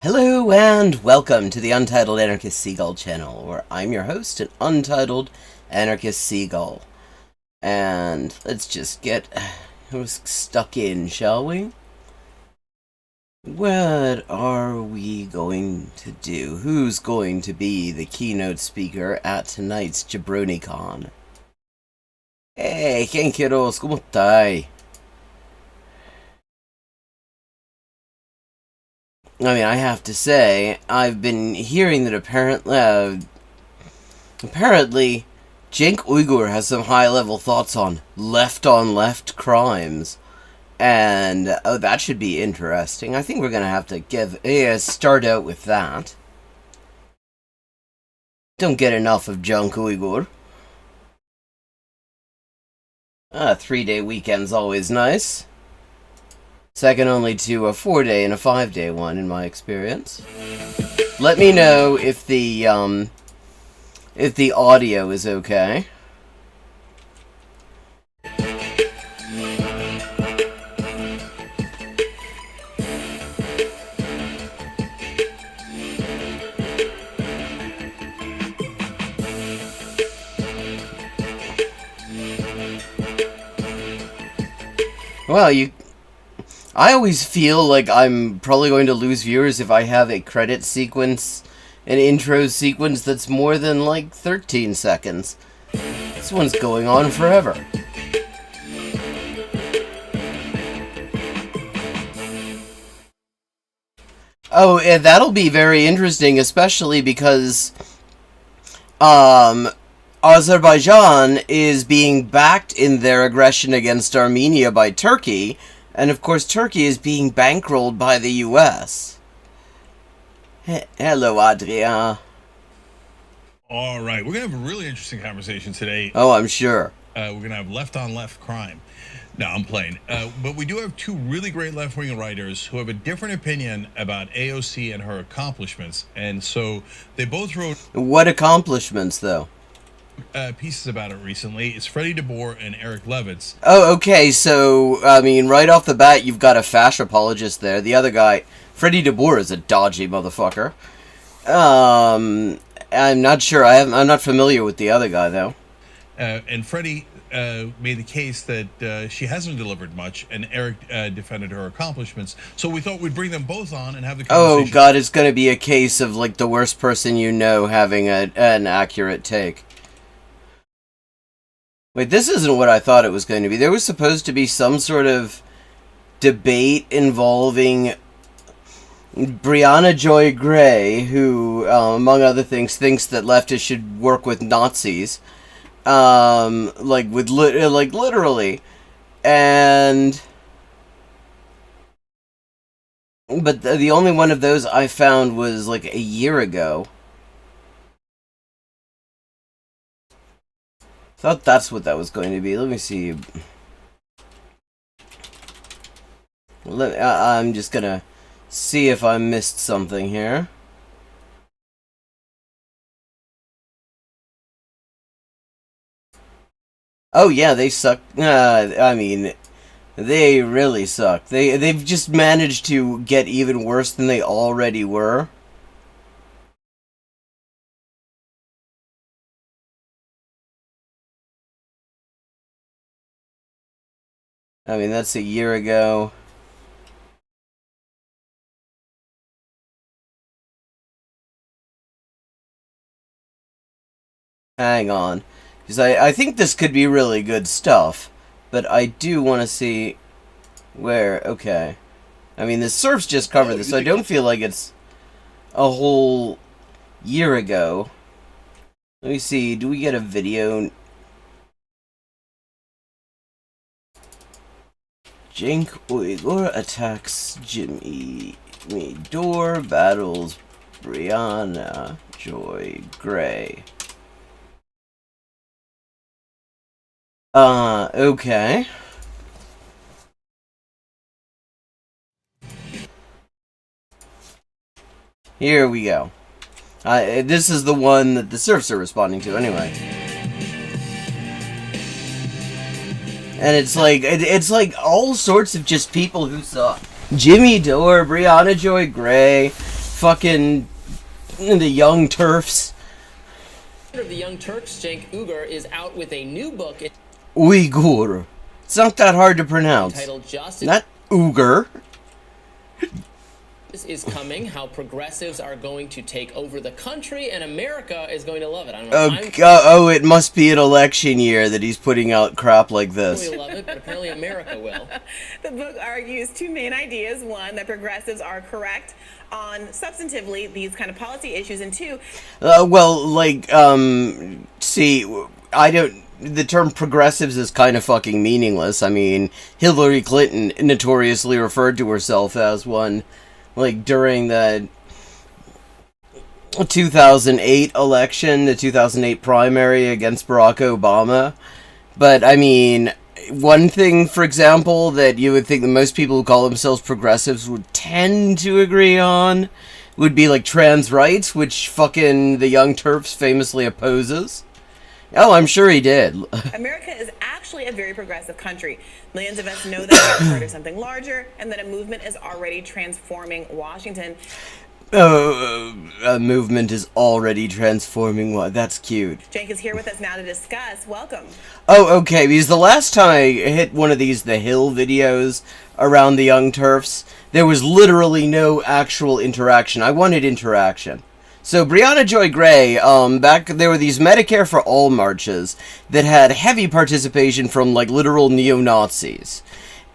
Hello and welcome to the Untitled Anarchist Seagull channel, where I'm your host, an Untitled Anarchist Seagull. And let's just get stuck in, shall we? What are we going to do? Who's going to be the keynote speaker at tonight's JabroniCon? Hey, Kenkiros, ¿cómo estáis? I mean, I have to say, I've been hearing that apparently Cenk Uygur has some high-level thoughts on left-on-left crimes. And, oh, that should be interesting. I think we're going to have to give start out with that. Don't get enough of Cenk Uygur. A 3-day weekend's always nice. Second only to a 4-day and a 5-day one, in my experience. Let me know if the audio is okay. Well, I always feel like I'm probably going to lose viewers if I have a credit sequence, an intro sequence that's more than like 13 seconds. This one's going on forever. Oh, and that'll be very interesting, especially because Azerbaijan is being backed in their aggression against Armenia by Turkey. And, of course, Turkey is being bankrolled by the U.S. Hello, Adrien. All right. We're going to have a really interesting conversation today. Oh, I'm sure. We're going to have left-on-left crime. No, I'm playing. But we do have two really great left-wing writers who have a different opinion about AOC and her accomplishments. And so they both wrote... What accomplishments, though? Pieces about it recently. It's Freddie DeBoer and Eric Levitz. Oh, okay, so, I mean, right off the bat, you've got a fash apologist there. The other guy, Freddie DeBoer, is a dodgy motherfucker. I'm not sure. I'm not familiar with the other guy, though. And Freddie made the case that she hasn't delivered much, and Eric defended her accomplishments. So we thought we'd bring them both on and have the conversation. Oh, God, it's going to be a case of, like, the worst person you know having an accurate take. Wait, this isn't what I thought it was going to be. There was supposed to be some sort of debate involving Brianna Joy Gray, who, among other things, thinks that leftists should work with Nazis. Literally. And... But the only one of those I found was, like, a year ago. Thought that's what that was going to be. Let me see. I'm just gonna see if I missed something here. Oh yeah, they suck. I mean, they really suck. They've just managed to get even worse than they already were. I mean, that's a year ago. Hang on. Because I think this could be really good stuff. But I do want to see where... Okay. I mean, the Surfs just covered this, so I don't feel like it's a whole year ago. Let me see. Do we get a video... Cenk Uygur attacks Jimmy Dore, battles Brianna Joy Gray. Okay. Here we go. This is the one that the Surfs are responding to, anyway. And it's like all sorts of just people who suck. Jimmy Dore, Brianna Joy Gray, fucking the Young Turfs. Of the Young Turks, Cenk Uygur, is out with a new book Uyghur. It's not that hard to pronounce. entitled Justice Not Uyghur. is Coming, How Progressives Are Going to Take Over the Country, and America is going to love it. I don't know. It must be an election year that he's putting out crap like this. We love it, but apparently America will. The book argues two main ideas. One, that progressives are correct on substantively these kind of policy issues, and two, see, the term progressives is kind of fucking meaningless. I mean, Hillary Clinton notoriously referred to herself as one, like, during the 2008 election, the 2008 primary against Barack Obama. But, I mean, one thing, for example, that you would think that most people who call themselves progressives would tend to agree on would be, like, trans rights, which fucking the Young Turfs famously opposes. Oh, I'm sure he did. America is actually a very progressive country. Millions of us know that we're part of something larger, and that a movement is already transforming Washington. A movement is already transforming. What? That's cute. Cenk is here with us now to discuss. Welcome. Oh, okay, because the last time I hit one of these The Hill videos around the Young Turfs, there was literally no actual interaction. I wanted interaction. So, Brianna Joy Gray, there were these Medicare for All marches that had heavy participation from, like, literal neo-Nazis.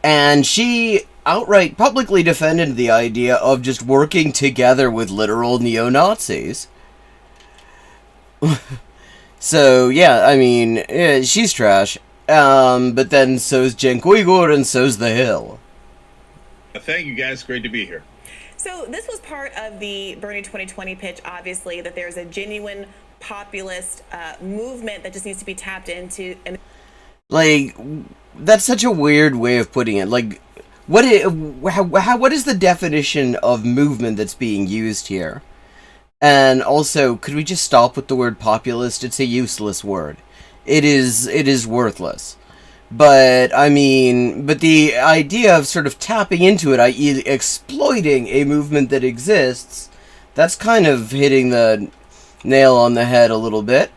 And she outright publicly defended the idea of just working together with literal neo-Nazis. So, yeah, I mean, yeah, she's trash. But then so's Cenk Uygur and so's The Hill. Thank you, guys. Great to be here. So this was part of the Bernie 2020 pitch, obviously, that there's a genuine populist movement that just needs to be tapped into. And like, that's such a weird way of putting it. Like, what is the definition of movement that's being used here? And also, could we just stop with the word populist? It's a useless word. It is worthless. But, I mean, but the idea of sort of tapping into it, i.e. exploiting a movement that exists, that's kind of hitting the nail on the head a little bit.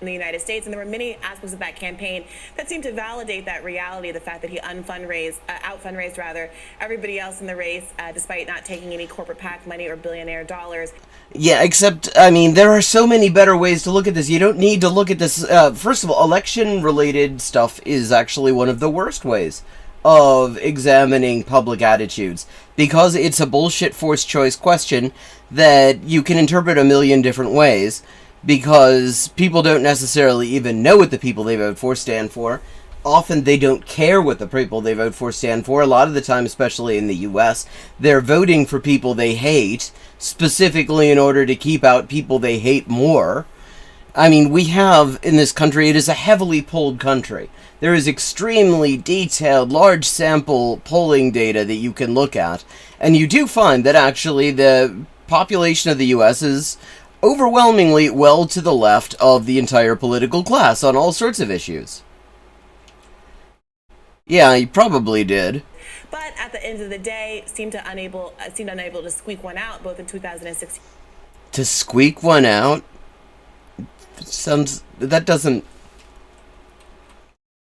In the United States, and there were many aspects of that campaign that seemed to validate that reality, the fact that he out-fundraised rather everybody else in the race, despite not taking any corporate PAC money or billionaire dollars. Yeah, except, I mean, there are so many better ways to look at this. You don't need to look at this. First of all, election-related stuff is actually one of the worst ways of examining public attitudes, because it's a bullshit forced choice question that you can interpret a million different ways, because people don't necessarily even know what the people they vote for stand for. Often they don't care what the people they vote for stand for. A lot of the time, especially in the US, they're voting for people they hate, specifically in order to keep out people they hate more. I mean, we have, in this country, it is a heavily polled country. There is extremely detailed, large sample polling data that you can look at, and you do find that actually the population of the US is overwhelmingly well to the left of the entire political class on all sorts of issues. Yeah, he probably did. But at the end of the day, seemed unable to squeak one out, both in 2016. To squeak one out? That doesn't...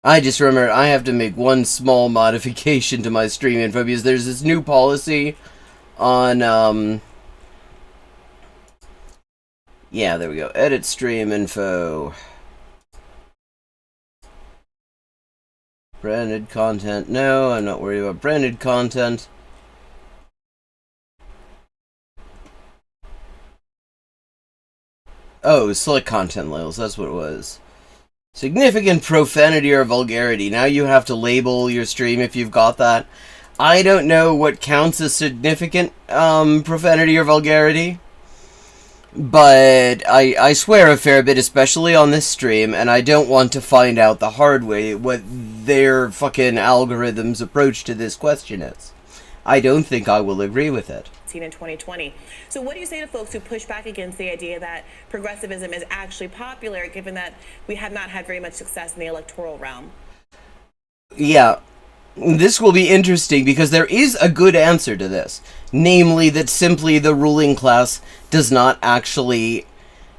I just remember I have to make one small modification to my stream info, because there's this new policy on, yeah, there we go. Edit stream info. Branded content. No, I'm not worried about branded content. Oh, select content labels. That's what it was. Significant profanity or vulgarity. Now you have to label your stream if you've got that. I don't know what counts as significant profanity or vulgarity. But I swear a fair bit, especially on this stream, and I don't want to find out the hard way what their fucking algorithm's approach to this question is. I don't think I will agree with it. In 2020. So what do you say to folks who push back against the idea that progressivism is actually popular, given that we have not had very much success in the electoral realm? Yeah. this will be interesting because there is a good answer to this. Namely, that simply the ruling class does not actually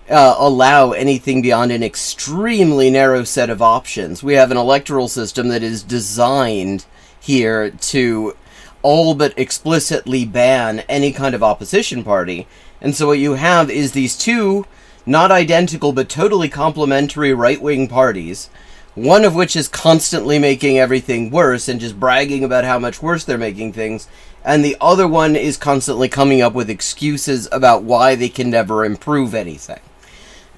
allow anything beyond an extremely narrow set of options. We have an electoral system that is designed here to all but explicitly ban any kind of opposition party. And so what you have is these two, not identical but totally complementary right-wing parties, one of which is constantly making everything worse and just bragging about how much worse they're making things, and the other one is constantly coming up with excuses about why they can never improve anything.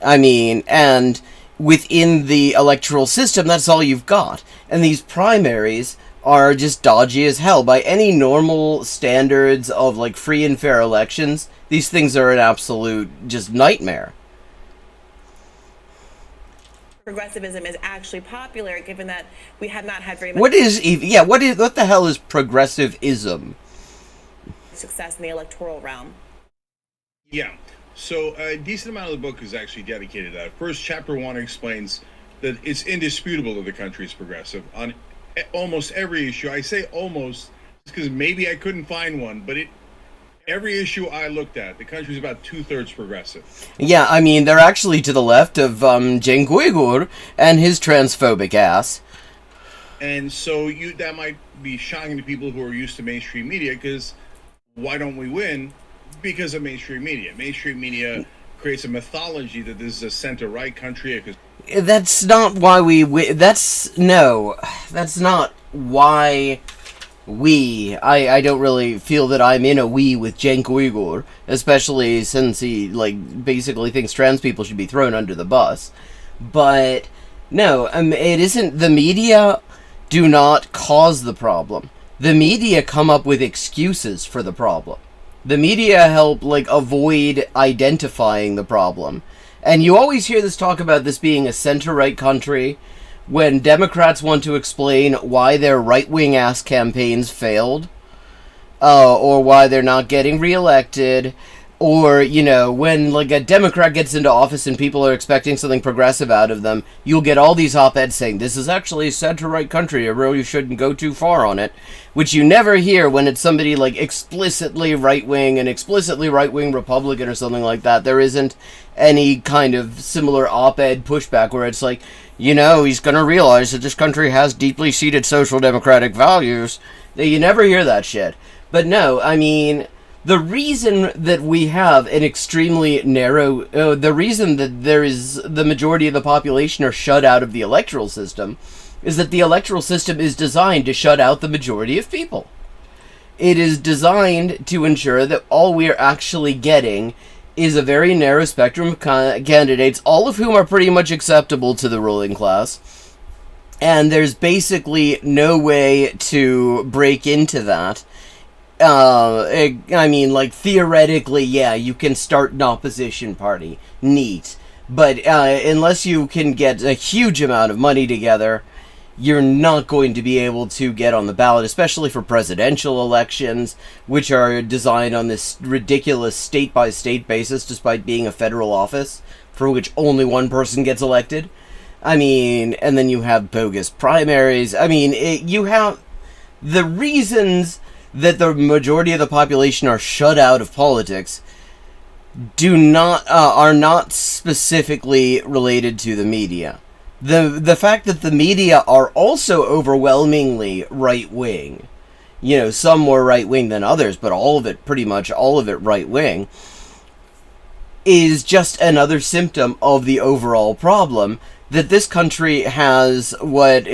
I mean, and within the electoral system, that's all you've got. And these primaries are just dodgy as hell. By any normal standards of, like, free and fair elections, these things are an absolute just nightmare. Progressivism is actually popular, given that we have not had very much what the hell is progressivism? success in the electoral realm. Yeah. So a decent amount of the book is actually dedicated to that. First, chapter 1 explains that it's indisputable that the country is progressive on almost every issue. I say almost because maybe I couldn't find one, but every issue I looked at, the country's about 2/3 progressive. Yeah, I mean, they're actually to the left of Cenk Uygur and his transphobic ass. And so that might be shocking to people who are used to mainstream media, because why don't we win? Because of mainstream media. Mainstream media creates a mythology that this is a center-right country. That's not why we win. That's not why we. I don't really feel that I'm in a we with Cenk Uygur, especially since he, like, basically thinks trans people should be thrown under the bus. But, no, it isn't. The media do not cause the problem. The media come up with excuses for the problem. The media help, like, avoid identifying the problem. And you always hear this talk about this being a center-right country when Democrats want to explain why their right-wing ass campaigns failed, or why they're not getting reelected, or, you know, when, like, a Democrat gets into office and people are expecting something progressive out of them, you'll get all these op-eds saying, this is actually a center-right country, or you shouldn't go too far on it, which you never hear when it's somebody, like, explicitly right-wing, an explicitly right-wing Republican or something like that. There isn't any kind of similar op-ed pushback where it's like, you know, he's going to realize that this country has deeply seated social democratic values. You never hear that shit. But no, I mean, the reason that we have an extremely narrow, the reason that there is the majority of the population are shut out of the electoral system is that the electoral system is designed to shut out the majority of people. It is designed to ensure that all we are actually getting is a very narrow spectrum of candidates, all of whom are pretty much acceptable to the ruling class. And there's basically no way to break into that. I mean, like, theoretically, yeah, you can start an opposition party. Neat. But unless you can get a huge amount of money together, you're not going to be able to get on the ballot, especially for presidential elections, which are designed on this ridiculous state-by-state basis, despite being a federal office, for which only one person gets elected. I mean, and then you have bogus primaries. I mean, you have the reasons that the majority of the population are shut out of politics are not specifically related to the media. The fact that the media are also overwhelmingly right-wing, you know, some more right-wing than others, but pretty much all of it right-wing, is just another symptom of the overall problem that this country has what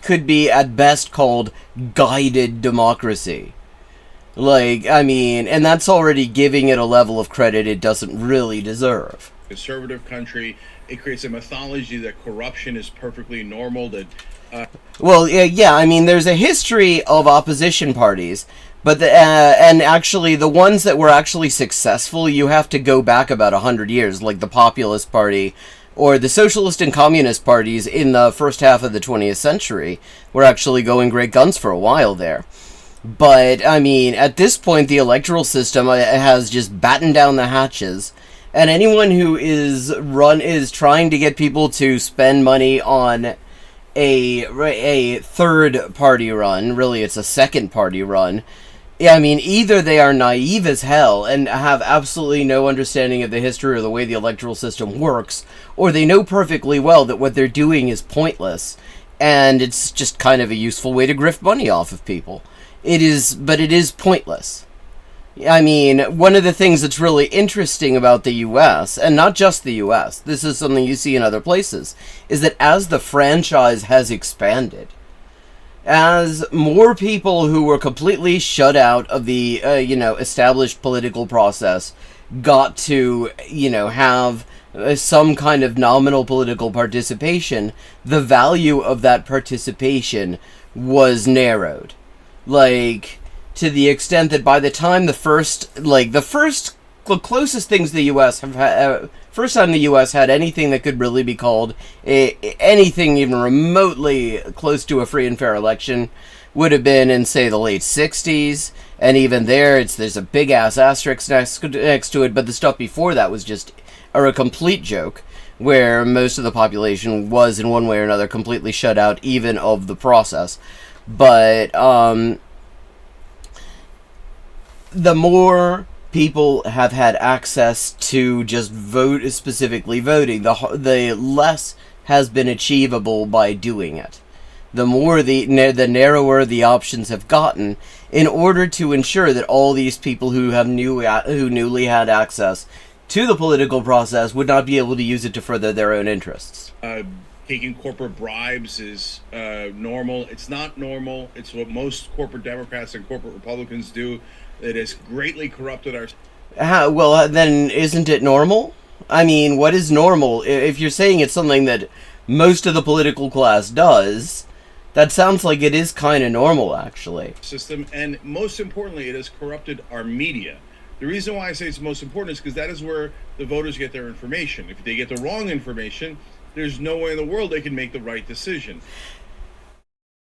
could be at best called guided democracy. Like, I mean, and that's already giving it a level of credit it doesn't really deserve. Conservative country, it creates a mythology that corruption is perfectly normal, that well, yeah, I mean, there's a history of opposition parties, but and actually the ones that were actually successful, you have to go back about 100 years, like the Populist Party or the Socialist and Communist parties in the first half of the 20th century were actually going great guns for a while there. But, I mean, at this point, the electoral system has just battened down the hatches, and anyone who is trying to get people to spend money on a third party run. Really, it's a second party run. Yeah, I mean, either they are naive as hell and have absolutely no understanding of the history or the way the electoral system works, or they know perfectly well that what they're doing is pointless, and it's just kind of a useful way to grift money off of people. But it is pointless. I mean, one of the things that's really interesting about the U.S., and not just the U.S., this is something you see in other places, is that as the franchise has expanded, as more people who were completely shut out of the, established political process got to, have some kind of nominal political participation, the value of that participation was narrowed. Like, to the extent that by the time the closest things the U.S. have had, first time the U.S. had anything that could really be called anything even remotely close to a free and fair election would have been in, say, the late 60s, and even there's a big-ass asterisk next to it, but the stuff before that was just a complete joke, where most of the population was, in one way or another, completely shut out even of the process. But, the more people have had access to just specifically voting, the less has been achievable by doing it. The more the narrower the options have gotten, in order to ensure that all these people who newly had access to the political process would not be able to use it to further their own interests. Taking corporate bribes is normal. It's not normal. It's what most corporate Democrats and corporate Republicans do. It has greatly corrupted our... Well, then isn't it normal? I mean, what is normal? If you're saying it's something that most of the political class does, that sounds like it is kind of normal, actually. System, and most importantly, it has corrupted our media. The reason why I say it's most important is because that is where the voters get their information. If they get the wrong information, there's no way in the world they can make the right decision.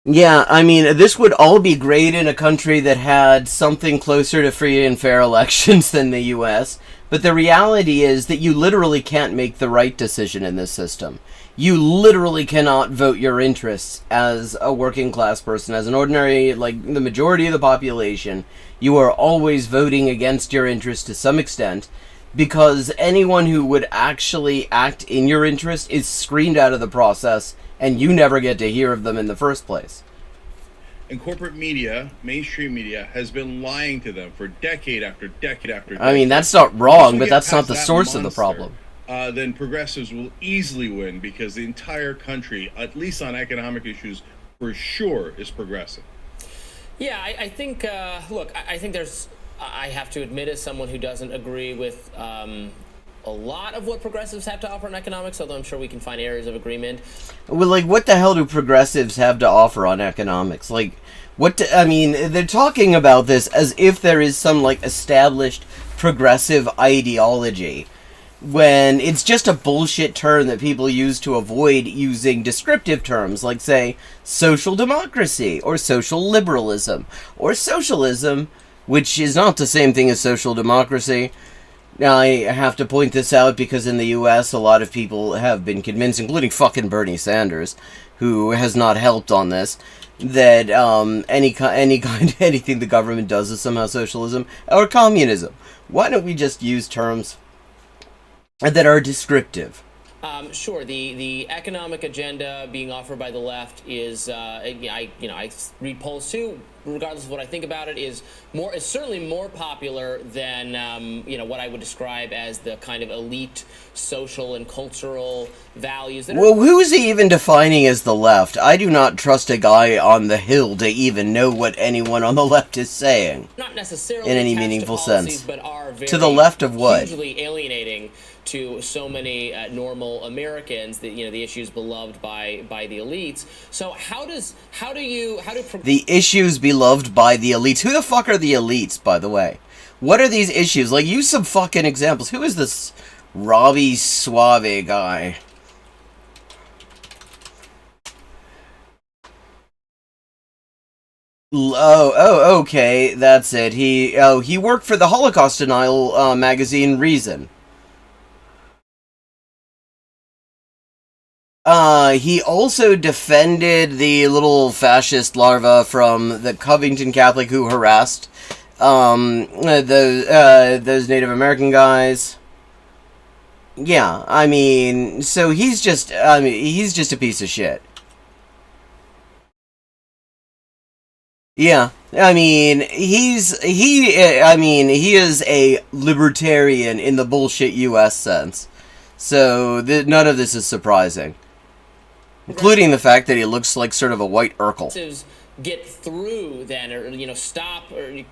Yeah, I mean, this would all be great in a country that had something closer to free and fair elections than the U.S., but the reality is that you literally can't make the right decision in this system. You literally cannot vote your interests as a working class person, as an ordinary, like the majority of the population. You are always voting against your interests to some extent, because anyone who would actually act in your interest is screened out of the process, and you never get to hear of them in the first place. And corporate media, mainstream media, has been lying to them for decade after decade after decade. I mean, that's not wrong, but that's not the source of the problem. Then progressives will easily win, because the entire country, at least on economic issues, for sure is progressive. Yeah, I think, look, I think I have to admit, as someone who doesn't agree with a lot of what progressives have to offer in economics, although I'm sure we can find areas of agreement. Well, like, what the hell do progressives have to offer on economics? Like, I mean, they're talking about this as if there is some, like, established progressive ideology, when it's just a bullshit term that people use to avoid using descriptive terms, like, say, social democracy, or social liberalism, or socialism, which is not the same thing as social democracy. Now, I have to point this out because in the U.S. a lot of people have been convinced, including fucking Bernie Sanders, who has not helped on this, that anything the government does is somehow socialism or communism. Why don't we just use terms that are descriptive? Sure. The economic agenda being offered by the left is, I read polls too, regardless of what I think about it, is certainly more popular than, what I would describe as the kind of elite social and cultural values. Well, who is he even defining as the left? I do not trust a guy on the Hill to even know what anyone on the left is saying. Not necessarily in any meaningful sense. But are very to the left of what? Hugely alienating to so many normal Americans, the issues beloved by the elites. So the issues beloved by the elites? Who the fuck are the elites, by the way? What are these issues? Like, use some fucking examples. Who is this Robbie Suave guy? Okay, that's it. He worked for the Holocaust denial magazine Reason. He also defended the little fascist larva from the Covington Catholic who harassed those Native American guys. Yeah, I mean, so he's just a piece of shit. Yeah, I mean, he is a libertarian in the bullshit U.S. sense. So none of this is surprising. Including the fact that he looks like sort of a white Urkel. Get through then, or stop, or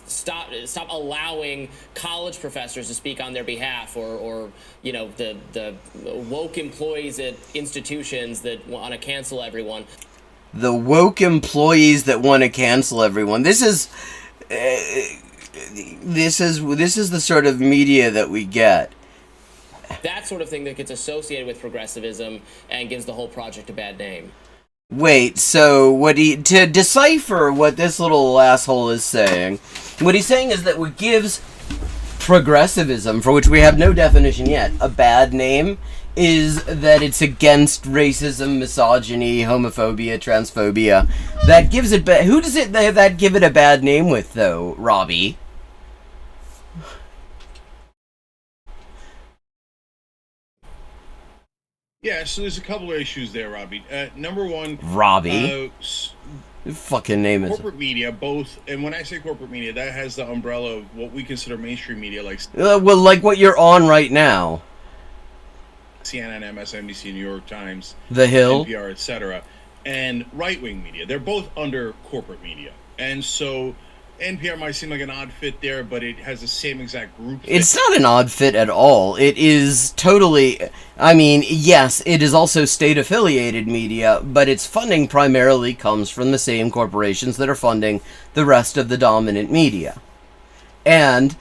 stop allowing college professors to speak on their behalf, or the woke employees at institutions that want to cancel everyone. The woke employees that want to cancel everyone. This is the sort of media that we get. That sort of thing that gets associated with progressivism and gives the whole project a bad name. Wait, so to decipher what this little asshole is saying, what he's saying is that what gives progressivism, for which we have no definition yet, a bad name, is that it's against racism, misogyny, homophobia, transphobia. That gives it who does that give it a bad name with, though, Robbie? Yeah, so there's a couple of issues there, Robbie. Number one, Robbie. Fucking name is corporate media, both, and when I say corporate media, that has the umbrella of what we consider mainstream media, like well, like what you're on right now. CNN, MSNBC, New York Times, The Hill, NPR, etc., and right-wing media. They're both under corporate media, and so NPR might seem like an odd fit there, but it has the same exact group. It's not an odd fit at all. It is totally... I mean, yes, it is also state-affiliated media, but its funding primarily comes from the same corporations that are funding the rest of the dominant media. And,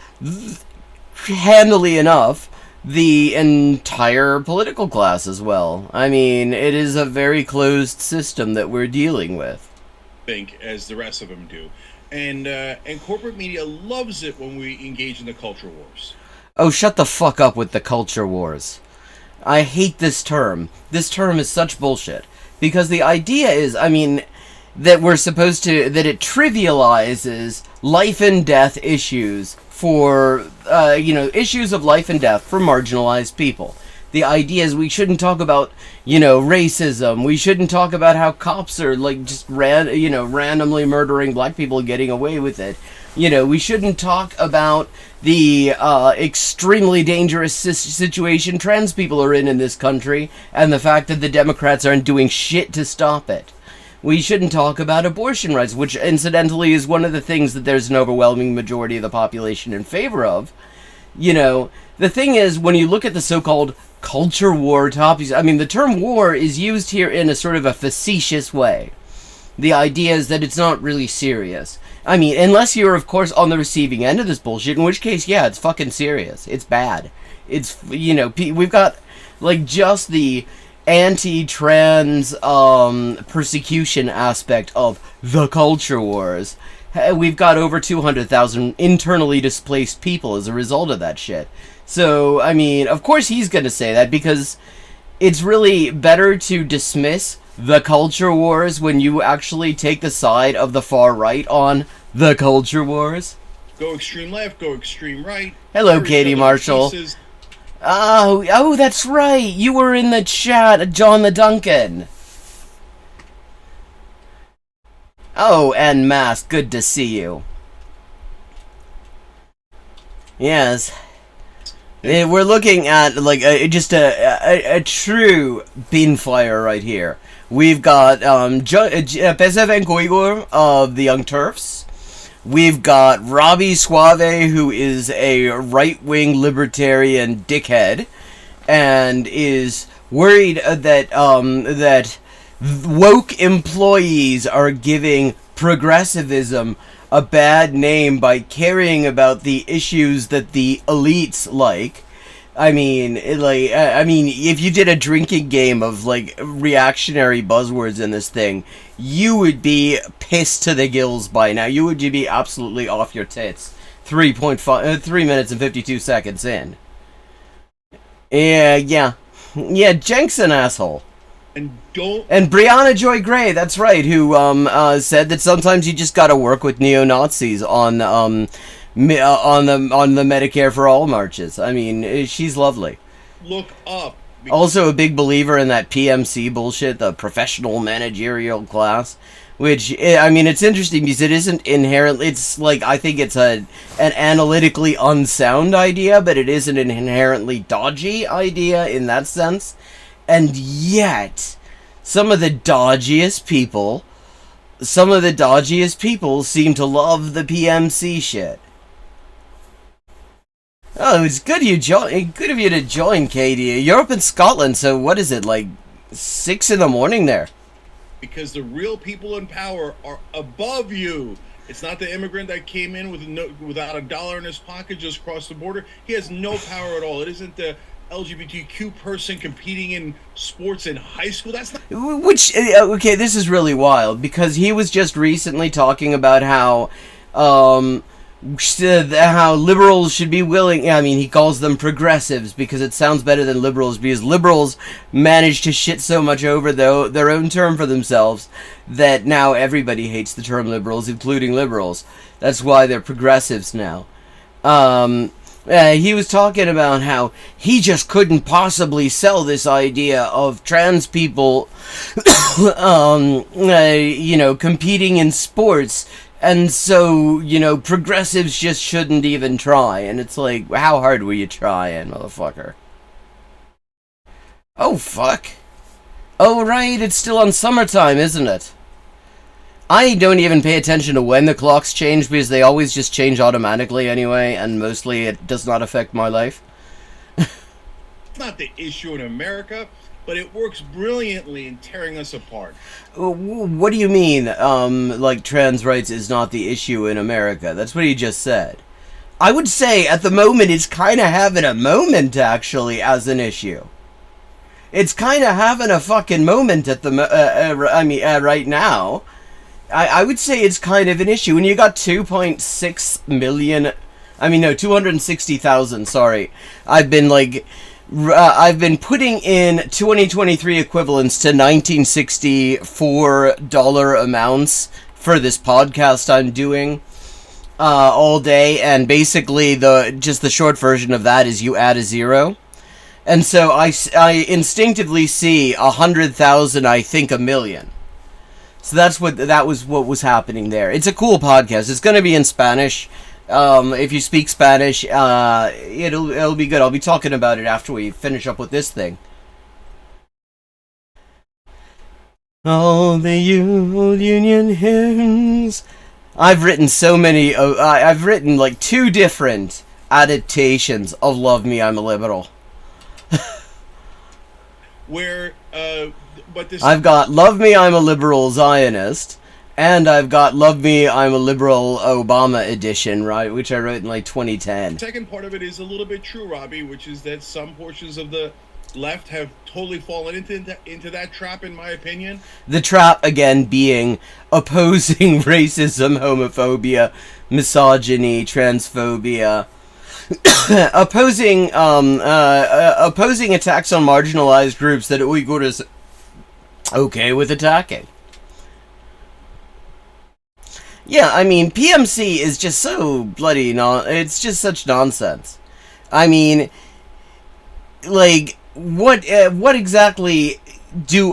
handily enough, the entire political class as well. I mean, it is a very closed system that we're dealing with. Think as the rest of them do. And corporate media loves it when we engage in the culture wars. Oh, shut the fuck up with the culture wars. I hate this term. This term is such bullshit. Because the idea is, I mean, that we're supposed to, that it trivializes life and death issues for, issues of life and death for marginalized people. The idea is we shouldn't talk about, racism. We shouldn't talk about how cops are, like, just randomly murdering black people and getting away with it. We shouldn't talk about the extremely dangerous situation trans people are in this country and the fact that the Democrats aren't doing shit to stop it. We shouldn't talk about abortion rights, which incidentally is one of the things that there's an overwhelming majority of the population in favor of. The thing is, when you look at the so-called culture war topics, I mean, the term war is used here in a sort of a facetious way. The idea is that it's not really serious. I mean, unless you're, of course, on the receiving end of this bullshit, in which case, yeah, it's fucking serious. It's bad. It's, we've got, like, just the anti-trans persecution aspect of the culture wars. We've got over 200,000 internally displaced people as a result of that shit. So, I mean, of course he's gonna say that, because it's really better to dismiss the culture wars when you actually take the side of the far right on the culture wars. Go extreme left, go extreme right. Hello, Katie Marshall. Oh, that's right. You were in the chat, John the Duncan. Oh, and Mask, good to see you. Yes. We're looking at, like, just a true beanfire right here. We've got Pese Van Goigor of the Young Turfs. We've got Robbie Suave, who is a right-wing libertarian dickhead, and is worried that woke employees are giving progressivism a bad name by caring about the issues that the elites like. I mean, if you did a drinking game of, like, reactionary buzzwords in this thing, you would be pissed to the gills by now. You would be absolutely off your tits. 3 minutes and 52 seconds in. Yeah. Yeah, Jenk's an asshole. And don't. And Brianna Joy Gray, that's right, who said that sometimes you just got to work with neo-Nazis on the Medicare for All marches. I mean, she's lovely. Look up. Also a big believer in that PMC bullshit, the professional managerial class, which, I mean, it's interesting because it isn't inherently, it's like, I think it's an analytically unsound idea, but it is an inherently dodgy idea in that sense. And yet, some of the dodgiest people seem to love the PMC shit. Oh, it's good of you to join, Katie. You're up in Scotland, so what is it, like 6 in the morning there? Because the real people in power are above you. It's not the immigrant that came in without $1 in his pocket just crossed the border. He has no power at all. It isn't the LGBTQ person competing in sports in high school. That's not. Which, okay, this is really wild because he was just recently talking about how liberals should be willing. I mean, he calls them progressives because it sounds better than liberals, because liberals manage to shit so much over their own term for themselves that now everybody hates the term liberals, including liberals. That's why they're progressives now. He was talking about how he just couldn't possibly sell this idea of trans people, competing in sports. And so, progressives just shouldn't even try. And it's like, how hard were you trying, motherfucker? Oh, fuck. Oh, right, it's still on summertime, isn't it? I don't even pay attention to when the clocks change, because they always just change automatically anyway, and mostly it does not affect my life. It's not the issue in America, but it works brilliantly in tearing us apart. What do you mean, like trans rights is not the issue in America? That's what he just said. I would say at the moment it's kind of having a moment, actually, as an issue. It's kind of having a fucking moment at the right now. I would say it's kind of an issue. When you got 2.6 million... 260,000, sorry. I've been putting in 2023 equivalents to $1964 amounts for this podcast I'm doing all day, and basically the short version of that is you add a 0. And so I instinctively see 100,000, I think a million. So that was what was happening there. It's a cool podcast. It's going to be in Spanish. If you speak Spanish, it'll be good. I'll be talking about it after we finish up with this thing. All the old Union hymns. I've written so many. I've written like 2 different adaptations of "Love Me, I'm a Liberal." I've got "Love Me, I'm a Liberal Zionist." And I've got "Love Me, I'm a Liberal" Obama edition, right, which I wrote in like 2010. The second part of it is a little bit true, Robbie, which is that some portions of the left have totally fallen into that trap, in my opinion. The trap, again, being opposing racism, homophobia, misogyny, transphobia, opposing attacks on marginalized groups that Uyghur is okay with attacking. Yeah, I mean, PMC is just so bloody it's just such nonsense. I mean, like, what exactly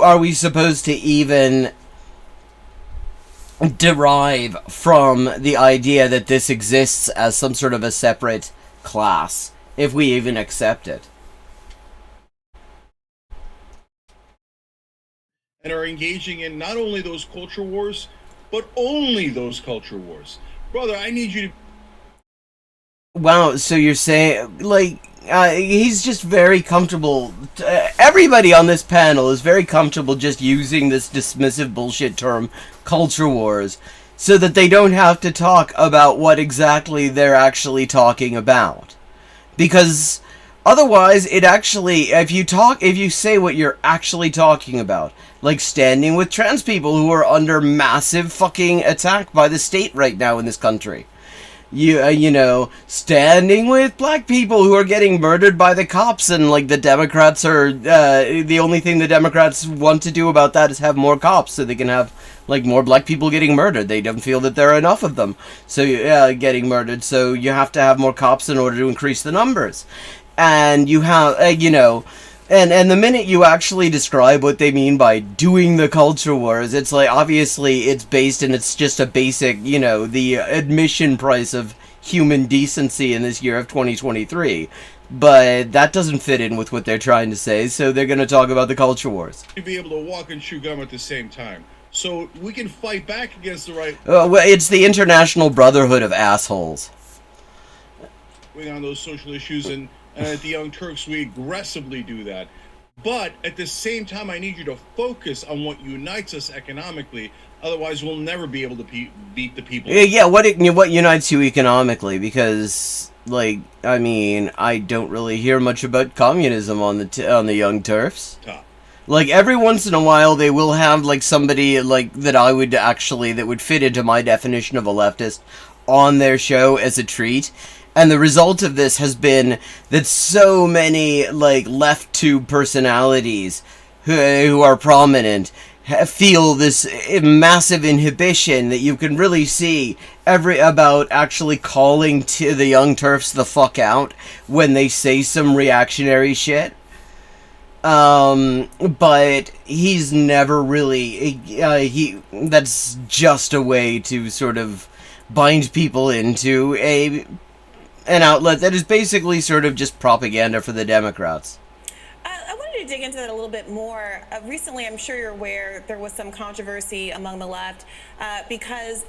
are we supposed to even derive from the idea that this exists as some sort of a separate class, if we even accept it? And are engaging in not only those culture wars, but only those culture wars. Brother, I need you to... Wow, so you're saying, like, he's just very comfortable... everybody on this panel is very comfortable just using this dismissive bullshit term, culture wars, so that they don't have to talk about what exactly they're actually talking about. Because otherwise, it actually... If you say what you're actually talking about... Like standing with trans people who are under massive fucking attack by the state right now in this country. you know, standing with black people who are getting murdered by the cops, and like the Democrats are the only thing the Democrats want to do about that is have more cops so they can have like more black people getting murdered. They don't feel that there are enough of them, so getting murdered. So you have to have more cops in order to increase the numbers, and you have you know. And the minute you actually describe what they mean by doing the culture wars, it's like, obviously it's based, and it's just a basic, you know, the admission price of human decency in this year of 2023. But that doesn't fit in with what they're trying to say, so they're going to talk about the culture wars. To be able to walk and chew gum at the same time. So we can fight back against the right... Well, it's the International Brotherhood of Assholes. ...on those social issues, and at the Young Turks, we aggressively do that. But at the same time, I need you to focus on what unites us economically. Otherwise, we'll never be able to beat the people. Yeah, what unites you economically? Because, like, I mean, I don't really hear much about communism on the Young Turfs. Top. Like, every once in a while, they will have, like, somebody, like, that would fit into my definition of a leftist on their show as a treat. And the result of this has been that so many, like, left tube personalities who are prominent feel this massive inhibition that you can really see about actually calling to the Young Turfs the fuck out when they say some reactionary shit. But he's never really, that's just a way to sort of bind people into an outlet that is basically sort of just propaganda for the Democrats. I wanted to dig into that a little bit more. Recently, I'm sure you're aware, there was some controversy among the left because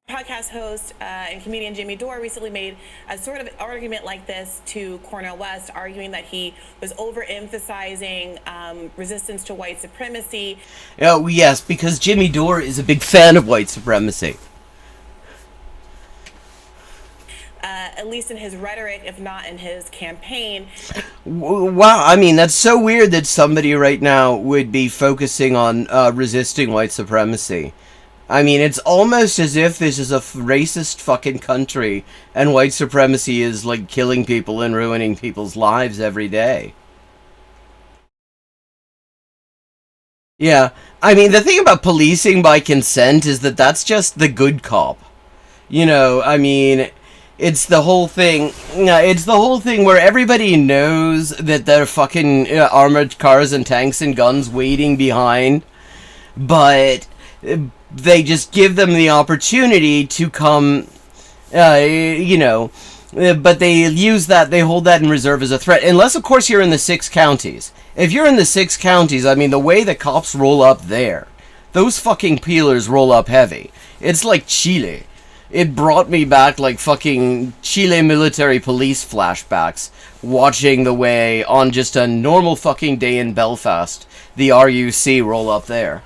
podcast host and comedian Jimmy Dore recently made a sort of argument like this to Cornel West, arguing that he was overemphasizing resistance to white supremacy. Oh, yes, because Jimmy Dore is a big fan of white supremacy. At least in his rhetoric, if not in his campaign. Wow, I mean, that's so weird that somebody right now would be focusing on resisting white supremacy. I mean, it's almost as if this is a racist fucking country, and white supremacy is, like, killing people and ruining people's lives every day. Yeah, I mean, the thing about policing by consent is that that's just the good cop. You know, I mean... It's the whole thing where everybody knows that there are fucking armored cars and tanks and guns waiting behind, but they just give them the opportunity to come, you know, but they hold that in reserve as a threat, unless of course you're in the 6 counties. If you're in the 6 counties, I mean, the way the cops roll up there, those fucking peelers roll up heavy. It's like Chile. It brought me back like fucking Chile military police flashbacks, watching the way on just a normal fucking day in Belfast, the RUC roll up there.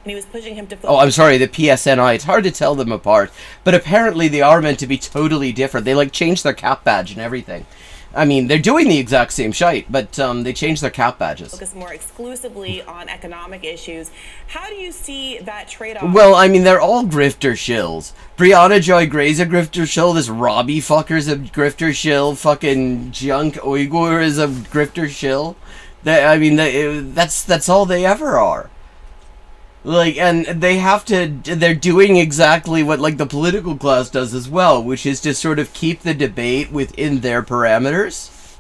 And he was pushing him to... Oh, I'm sorry, the PSNI. It's hard to tell them apart, but apparently they are meant to be totally different. They like changed their cap badge and everything. I mean, they're doing the exact same shite, but they changed their cap badges. Focus more exclusively on economic issues. How do you see that trade-off? Well, I mean, they're all grifter shills. Brianna Joy Gray's a grifter shill. This Robbie fucker's a grifter shill. Fucking Junk Uyghur is a grifter shill. That's all they ever are. Like, and they're doing exactly what, like, the political class does as well, which is to sort of keep the debate within their parameters,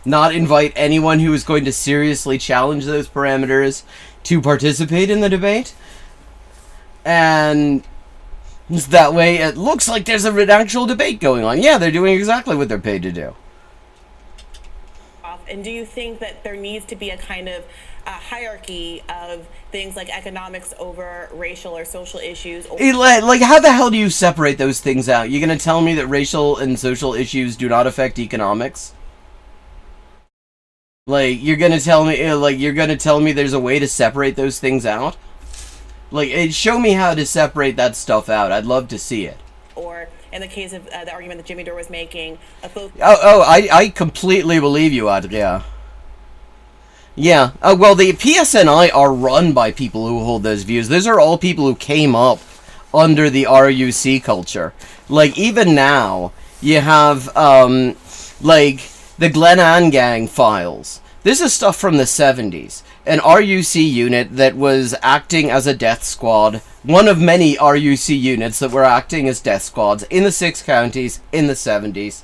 not invite anyone who is going to seriously challenge those parameters to participate in the debate, and that way it looks like there's an actual debate going on. Yeah, they're doing exactly what they're paid to do. And do you think that there needs to be a kind of hierarchy of things like economics over racial or social issues? Like, how the hell do you separate those things out? You're going to tell me that racial and social issues do not affect economics? Like, you're going to tell me there's a way to separate those things out? Like, show me how to separate that stuff out. I'd love to see it. Or in the case of the argument that Jimmy Dore was making, I completely believe you, Adria. Yeah, well, the PSNI are run by people who hold those views. Those are all people who came up under the RUC culture. Like, even now, you have, like, the Glenanne Gang files. This is stuff from the 70s. An RUC unit that was acting as a death squad. One of many RUC units that were acting as death squads in the 6 counties in the 70s.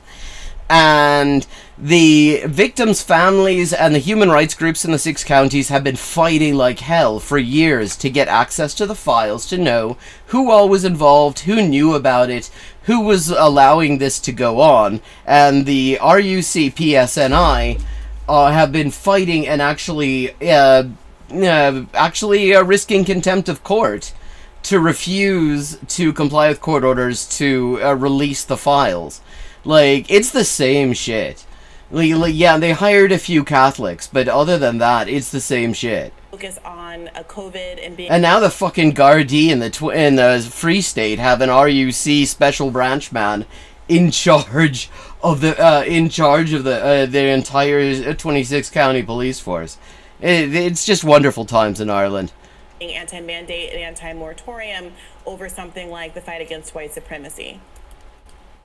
And the victims' families and the human rights groups in the 6 counties have been fighting like hell for years to get access to the files, to know who all was involved, who knew about it, who was allowing this to go on. And the RUC PSNI have been fighting and actually risking contempt of court to refuse to comply with court orders to release the files. Like, it's the same shit. Like, yeah, they hired a few Catholics, but other than that, it's the same shit. Focus on COVID and being. And now the fucking Gardaí in the Free State have an RUC special branch man in charge of the their entire 26 county police force. It's just wonderful times in Ireland. Anti-mandate and anti-moratorium over something like the fight against white supremacy.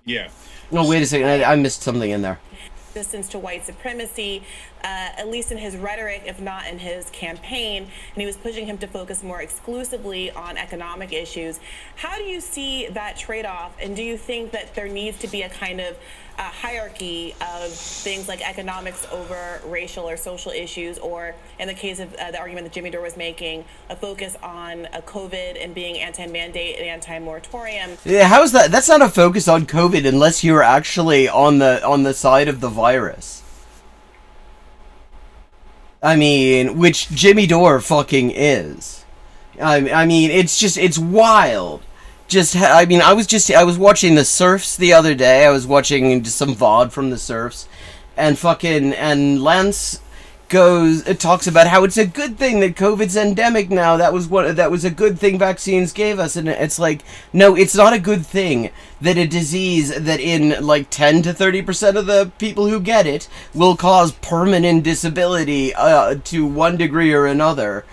Yeah. No, wait a second. I missed something in there. Resistance to white supremacy, at least in his rhetoric, if not in his campaign, and he was pushing him to focus more exclusively on economic issues. How do you see that trade-off, and do you think that there needs to be a kind of hierarchy of things like economics over racial or social issues, or in the case of the argument that Jimmy Dore was making, a focus on COVID and being anti-mandate and anti-moratorium? Yeah, how is that? That's not a focus on COVID unless you're actually on the side of the virus. I mean, which Jimmy Dore fucking is. I mean, it's wild. I was watching the Surfs the other day. I was watching some VOD from the Surfs, and Lance talks about how it's a good thing that COVID's endemic now. That was a good thing vaccines gave us, and it's like, no, it's not a good thing that a disease that in like 10 to 30% of the people who get it will cause permanent disability to one degree or another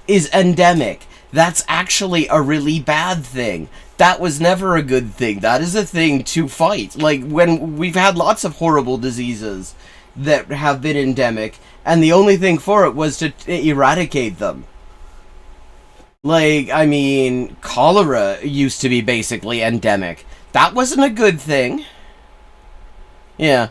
is endemic. That's actually a really bad thing. That was never a good thing. That is a thing to fight. Like, when we've had lots of horrible diseases that have been endemic, and the only thing for it was to eradicate them. Like, I mean, cholera used to be basically endemic. That wasn't a good thing. Yeah.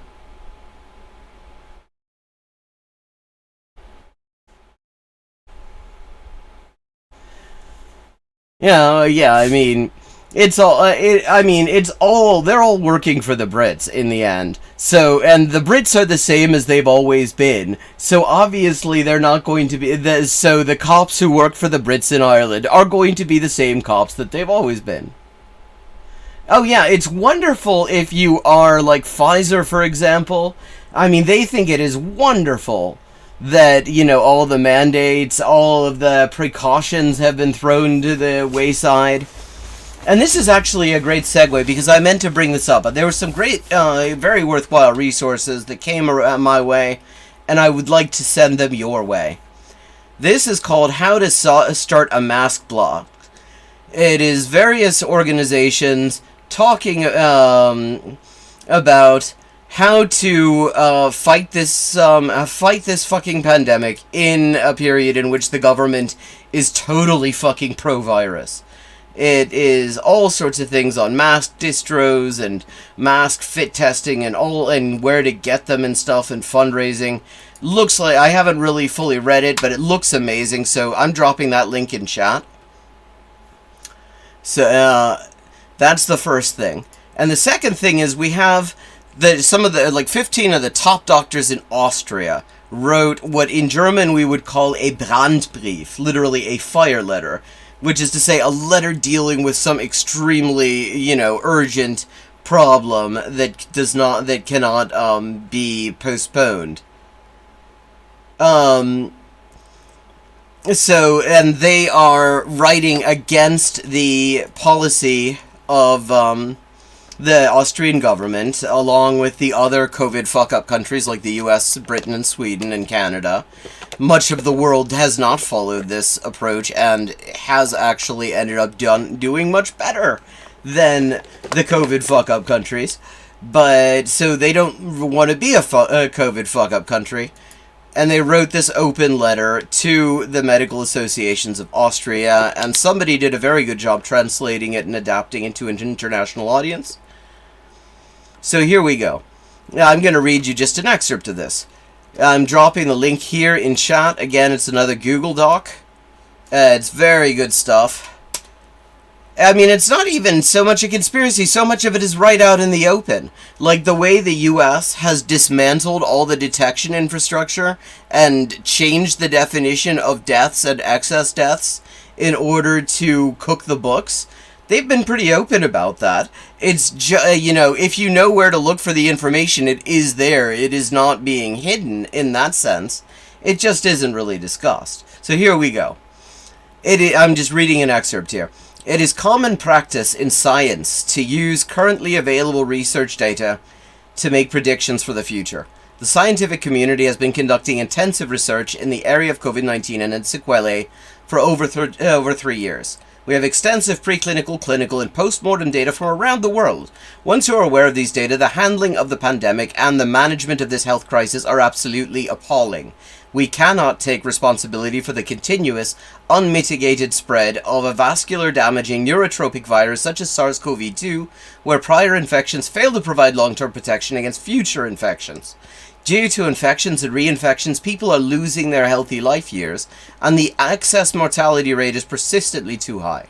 Yeah, I mean, it's all, they're all working for the Brits in the end. So, and the Brits are the same as they've always been. So obviously they're not going to be, so the cops who work for the Brits in Ireland are going to be the same cops that they've always been. Oh yeah, it's wonderful if you are like Pfizer, for example. I mean, they think it is wonderful that, you know, all the mandates, all of the precautions have been thrown to the wayside. And this is actually a great segue, because I meant to bring this up. But there were some great, very worthwhile resources that came my way, and I would like to send them your way. This is called How to Start a Mask Blog. It is various organizations talking about how to fight this fucking pandemic in a period in which the government is totally fucking pro-virus. It is all sorts of things on mask distros and mask fit testing and where to get them and stuff, and fundraising. Looks like, I haven't really fully read it, but it looks amazing, so I'm dropping that link in chat. So that's the first thing. And the second thing is, we have some of the, like 15 of the top doctors in Austria wrote what in German we would call a Brandbrief, literally a fire letter, which is to say a letter dealing with some extremely, you know, urgent problem that cannot be postponed. So, and they are writing against the policy of the Austrian government, along with the other COVID fuck-up countries like the US, Britain, and Sweden, and Canada, much of the world has not followed this approach and has actually ended up doing much better than the COVID fuck-up countries. But, so they don't want to be a COVID fuck-up country. And they wrote this open letter to the medical associations of Austria, and somebody did a very good job translating it and adapting it to an international audience. So here we go. Now, I'm going to read you just an excerpt of this. I'm dropping the link here in chat. Again, it's another Google Doc. It's very good stuff. I mean, it's not even so much a conspiracy, so much of it is right out in the open. Like the way the US has dismantled all the detection infrastructure and changed the definition of deaths and excess deaths in order to cook the books. They've been pretty open about that. It's you know, if you know where to look for the information, it is there. It is not being hidden in that sense. It just isn't really discussed. So here we go. I'm just reading an excerpt here. It is common practice in science to use currently available research data to make predictions for the future. The scientific community has been conducting intensive research in the area of COVID-19 and its sequelae for over 3 years. We have extensive preclinical, clinical, and post-mortem data from around the world. Once you are aware of these data, the handling of the pandemic and the management of this health crisis are absolutely appalling. We cannot take responsibility for the continuous, unmitigated spread of a vascular damaging neurotropic virus such as SARS-CoV-2, where prior infections fail to provide long-term protection against future infections. Due to infections and reinfections, people are losing their healthy life years, and the excess mortality rate is persistently too high.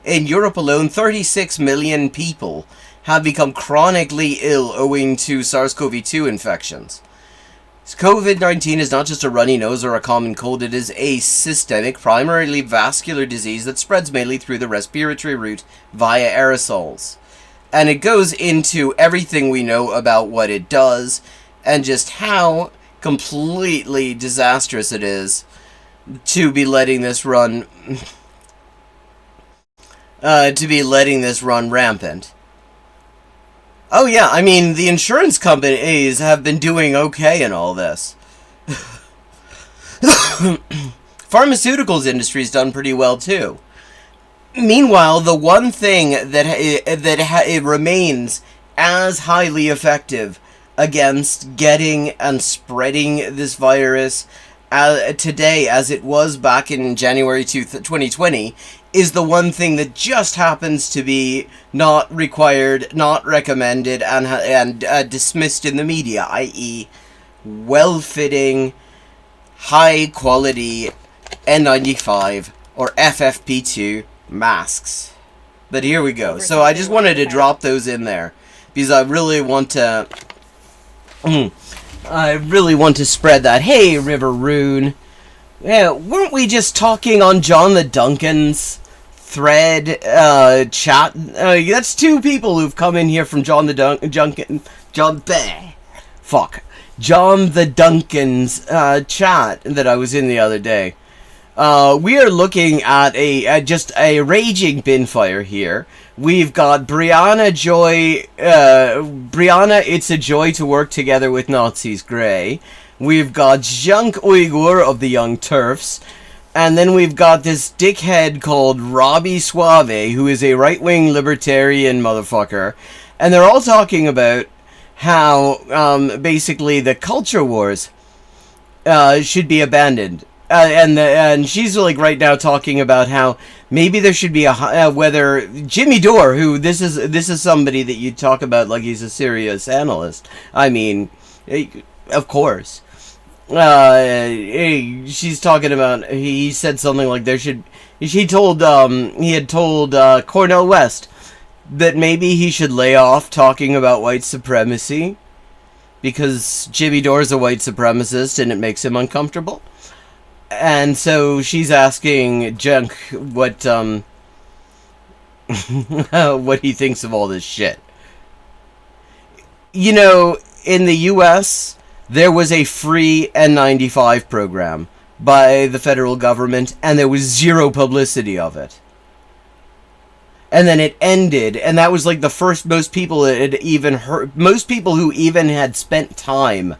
In Europe alone, 36 million people have become chronically ill owing to SARS-CoV-2 infections. COVID-19 is not just a runny nose or a common cold, it is a systemic, primarily vascular disease that spreads mainly through the respiratory route via aerosols. And it goes into everything we know about what it does, and just how completely disastrous it is to be letting this run rampant. Oh yeah, I mean, the insurance companies have been doing okay in all this. Pharmaceuticals industry's done pretty well too. Meanwhile, the one thing that remains as highly effective against getting and spreading this virus today as it was back in January 2020 is the one thing that just happens to be not required, not recommended, and dismissed in the media, i.e. well-fitting, high-quality N95 or FFP2 masks. But here we go. So I just wanted to drop those in there because I really want to spread that. Hey, River Rune. Yeah, weren't we just talking on John the Duncan's thread chat? That's two people who've come in here from John the Duncan's chat that I was in the other day. We are looking at just a raging binfire here. We've got Brianna, it's a joy to work together with Nazis Grey. We've got Junk Uyghur of the Young Turfs. And then we've got this dickhead called Robbie Suave, who is a right-wing libertarian motherfucker. And they're all talking about how, basically, the culture wars should be abandoned. And she's like right now talking about how maybe there should be whether Jimmy Dore, who this is somebody that you talk about like he's a serious analyst. I mean, of course. She's talking about, he said something like he had told Cornel West that maybe he should lay off talking about white supremacy because Jimmy Dore's a white supremacist and it makes him uncomfortable. And so she's asking Junk what what he thinks of all this shit. You know, in the US, there was a free N95 program by the federal government, and there was zero publicity of it. And then it ended, and that was like the first most people who even had spent time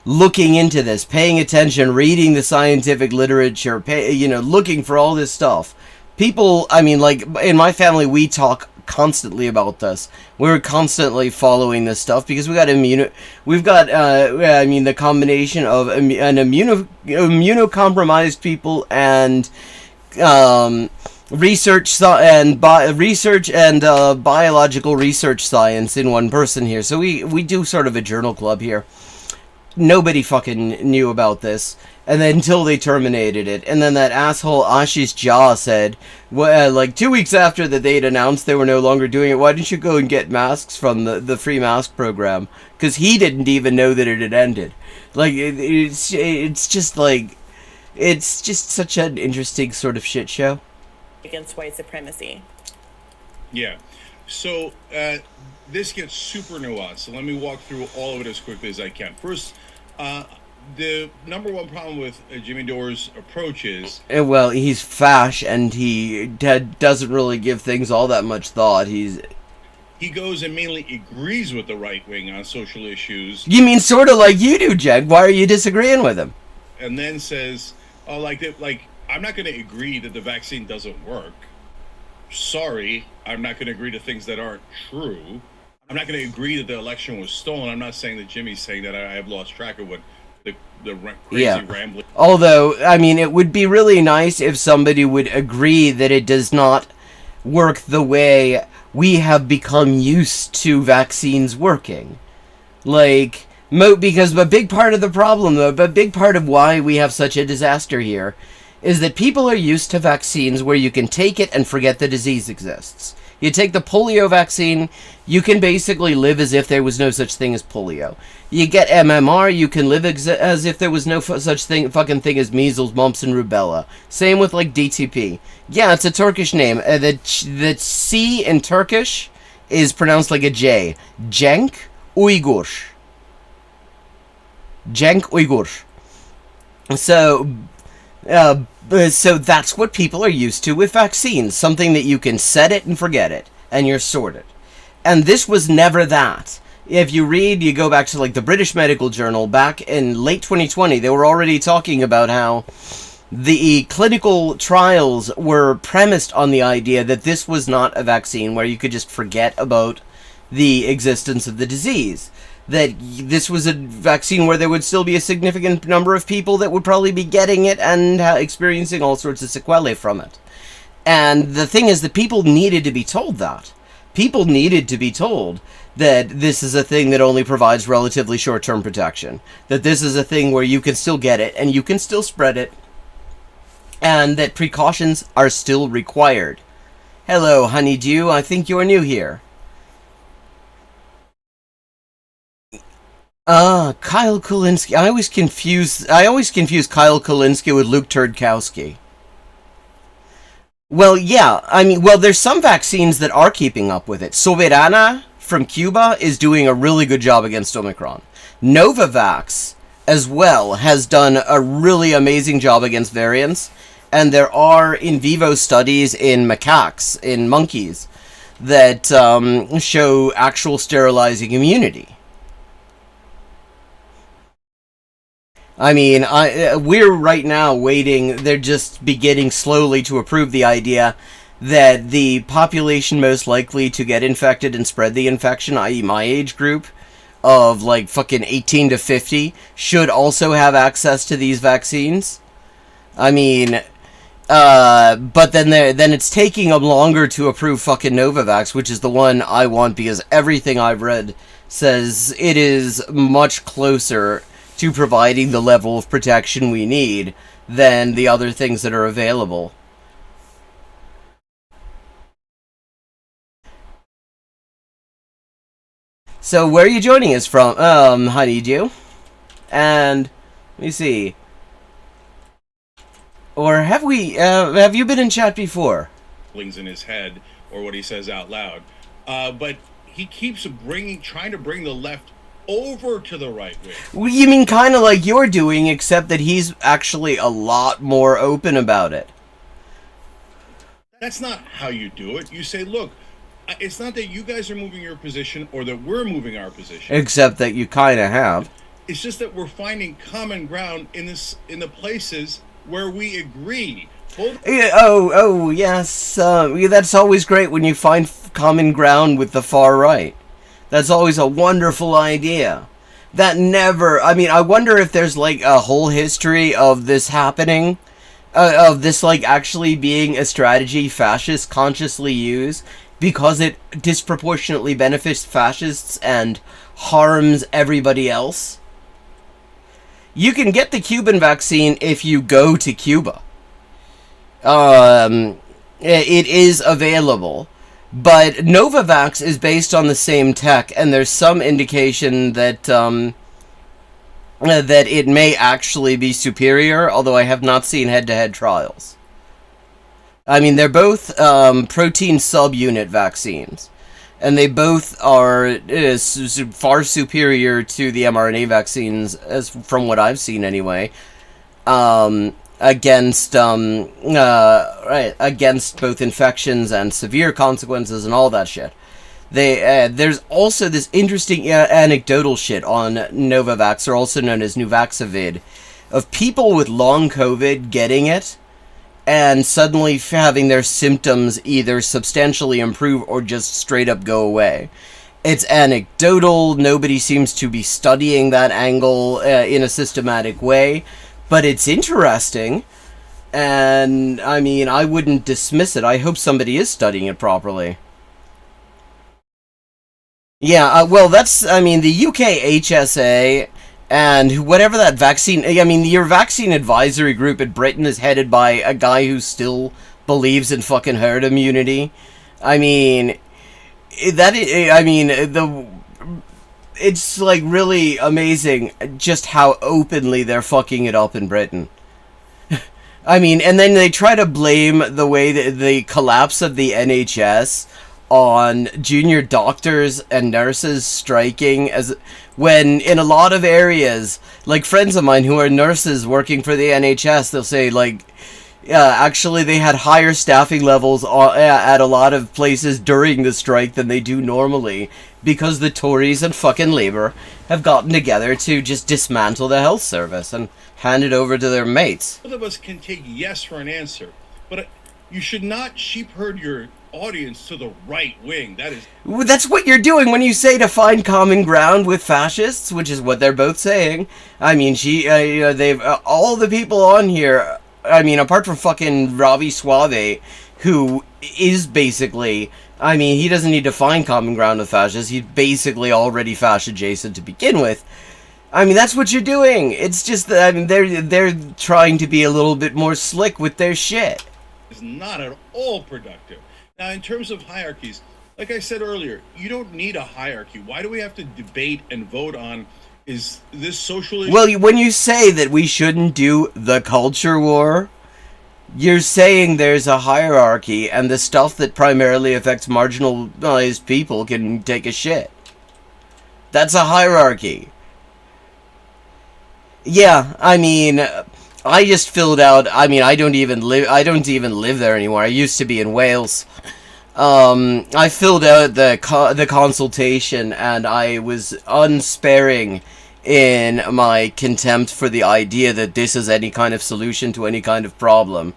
looking into this, paying attention, reading the scientific literature, looking for all this stuff. People, I mean, like, in my family, we talk constantly about this. We're constantly following this stuff because the combination of immunocompromised people and research and biological research science in one person here. So we do sort of a journal club here. Nobody fucking knew about this, and then until they terminated it. And then that asshole Ashish Jha said, like 2 weeks after that they'd announced they were no longer doing it, why didn't you go and get masks from the free mask program? Because he didn't even know that it had ended. Like, it's just like, it's just such an interesting sort of shit show. Against white supremacy. Yeah. So, this gets super nuanced. So let me walk through all of it as quickly as I can. First, the number one problem with Jimmy Dore's approach is... Well, he's fash, and he doesn't really give things all that much thought. He goes and mainly agrees with the right wing on social issues. You mean sort of like you do, Jeg? Why are you disagreeing with him? And then says, oh, like I'm not going to agree that the vaccine doesn't work. Sorry, I'm not going to agree to things that aren't true. I'm not going to agree that the election was stolen. I'm not saying that Jimmy's saying that. I have lost track of what the crazy rambling. Although, I mean, it would be really nice if somebody would agree that it does not work the way we have become used to vaccines working. Like, because a big part of the problem, though, a big part of why we have such a disaster here, is that people are used to vaccines where you can take it and forget the disease exists. You take the polio vaccine, you can basically live as if there was no such thing as polio. You get MMR, you can live as if there was no such fucking thing as measles, mumps, and rubella. Same with, like, DTP. Yeah, it's a Turkish name. The C in Turkish is pronounced like a J. Cenk Uygur. Cenk Uygur. So that's what people are used to with vaccines. Something that you can set it and forget it, and you're sorted. And this was never that. If you go back to like the British Medical Journal, back in late 2020, they were already talking about how the clinical trials were premised on the idea that this was not a vaccine where you could just forget about the existence of the disease. That this was a vaccine where there would still be a significant number of people that would probably be getting it and experiencing all sorts of sequelae from it. And the thing is that people needed to be told that. People needed to be told that this is a thing that only provides relatively short-term protection. That this is a thing where you can still get it and you can still spread it. And that precautions are still required. Hello, Honeydew. I think you're new here. Kyle Kulinski. I always confuse Kyle Kulinski with Luke Turdkowski. Well, yeah. I mean, there's some vaccines that are keeping up with it. Soberana from Cuba is doing a really good job against Omicron. Novavax, as well, has done a really amazing job against variants. And there are in vivo studies in macaques, in monkeys, that show actual sterilizing immunity. I mean, we're right now waiting. They're just beginning slowly to approve the idea that the population most likely to get infected and spread the infection, i.e. my age group, of like fucking 18 to 50, should also have access to these vaccines. I mean, but then it's taking them longer to approve fucking Novavax, which is the one I want because everything I've read says it is much closer to providing the level of protection we need than the other things that are available. So where are you joining us from, Honeydew? And let me see. Or have you been in chat before? In his head or what he says out loud, but he keeps trying to bring the left over to the right wing. Well, you mean kind of like you're doing, except that he's actually a lot more open about it. That's not how you do it. You say, look, it's not that you guys are moving your position or that we're moving our position. Except that you kind of have. It's just that we're finding common ground in the places where we agree. Oh, yes. That's always great when you find common ground with the far right. That's always a wonderful idea. That never... I mean, I wonder if there's, like, a whole history of this happening. Of this, like, actually being a strategy fascists consciously use because it disproportionately benefits fascists and harms everybody else. You can get the Cuban vaccine if you go to Cuba. It is available, but Novavax is based on the same tech, and there's some indication that that it may actually be superior, although I have not seen head-to-head trials. I mean, they're both protein subunit vaccines, and they both are far superior to the mRNA vaccines, as from what I've seen anyway. Against against both infections and severe consequences and all that shit. There's also this interesting anecdotal shit on Novavax, or also known as Nuvaxovid, of people with long COVID getting it and suddenly having their symptoms either substantially improve or just straight up go away. It's anecdotal. Nobody seems to be studying that angle in a systematic way. But it's interesting, and, I mean, I wouldn't dismiss it. I hope somebody is studying it properly. Yeah, well, that's, I mean, the UK HSA, and whatever that vaccine... I mean, your vaccine advisory group in Britain is headed by a guy who still believes in fucking herd immunity. I mean, it's, like, really amazing just how openly they're fucking it up in Britain. I mean, and then they try to blame the collapse of the NHS on junior doctors and nurses striking, as when in a lot of areas, like friends of mine who are nurses working for the NHS, they'll say, like, actually they had higher staffing levels at a lot of places during the strike than they do normally, because the Tories and fucking Labour have gotten together to just dismantle the health service and hand it over to their mates. Both of us can take yes for an answer, but you should not sheep herd your audience to the right wing. That's what you're doing when you say to find common ground with fascists, which is what they're both saying. I mean, they've all the people on here. I mean, apart from fucking Ravi Suave, who is basically... I mean, he doesn't need to find common ground with fascists. He's basically already fascist-adjacent to begin with. I mean, that's what you're doing. It's just that, I mean, they're trying to be a little bit more slick with their shit. It's not at all productive. Now, in terms of hierarchies, like I said earlier, you don't need a hierarchy. Why do we have to debate and vote on, is this social issue? Well, when you say that we shouldn't do the culture war... You're saying there's a hierarchy, and the stuff that primarily affects marginalized people can take a shit. That's a hierarchy. Yeah, I mean, I just filled out... I mean, I don't even live there anymore. I used to be in Wales. I filled out the consultation, and I was unsparing in my contempt for the idea that this is any kind of solution to any kind of problem,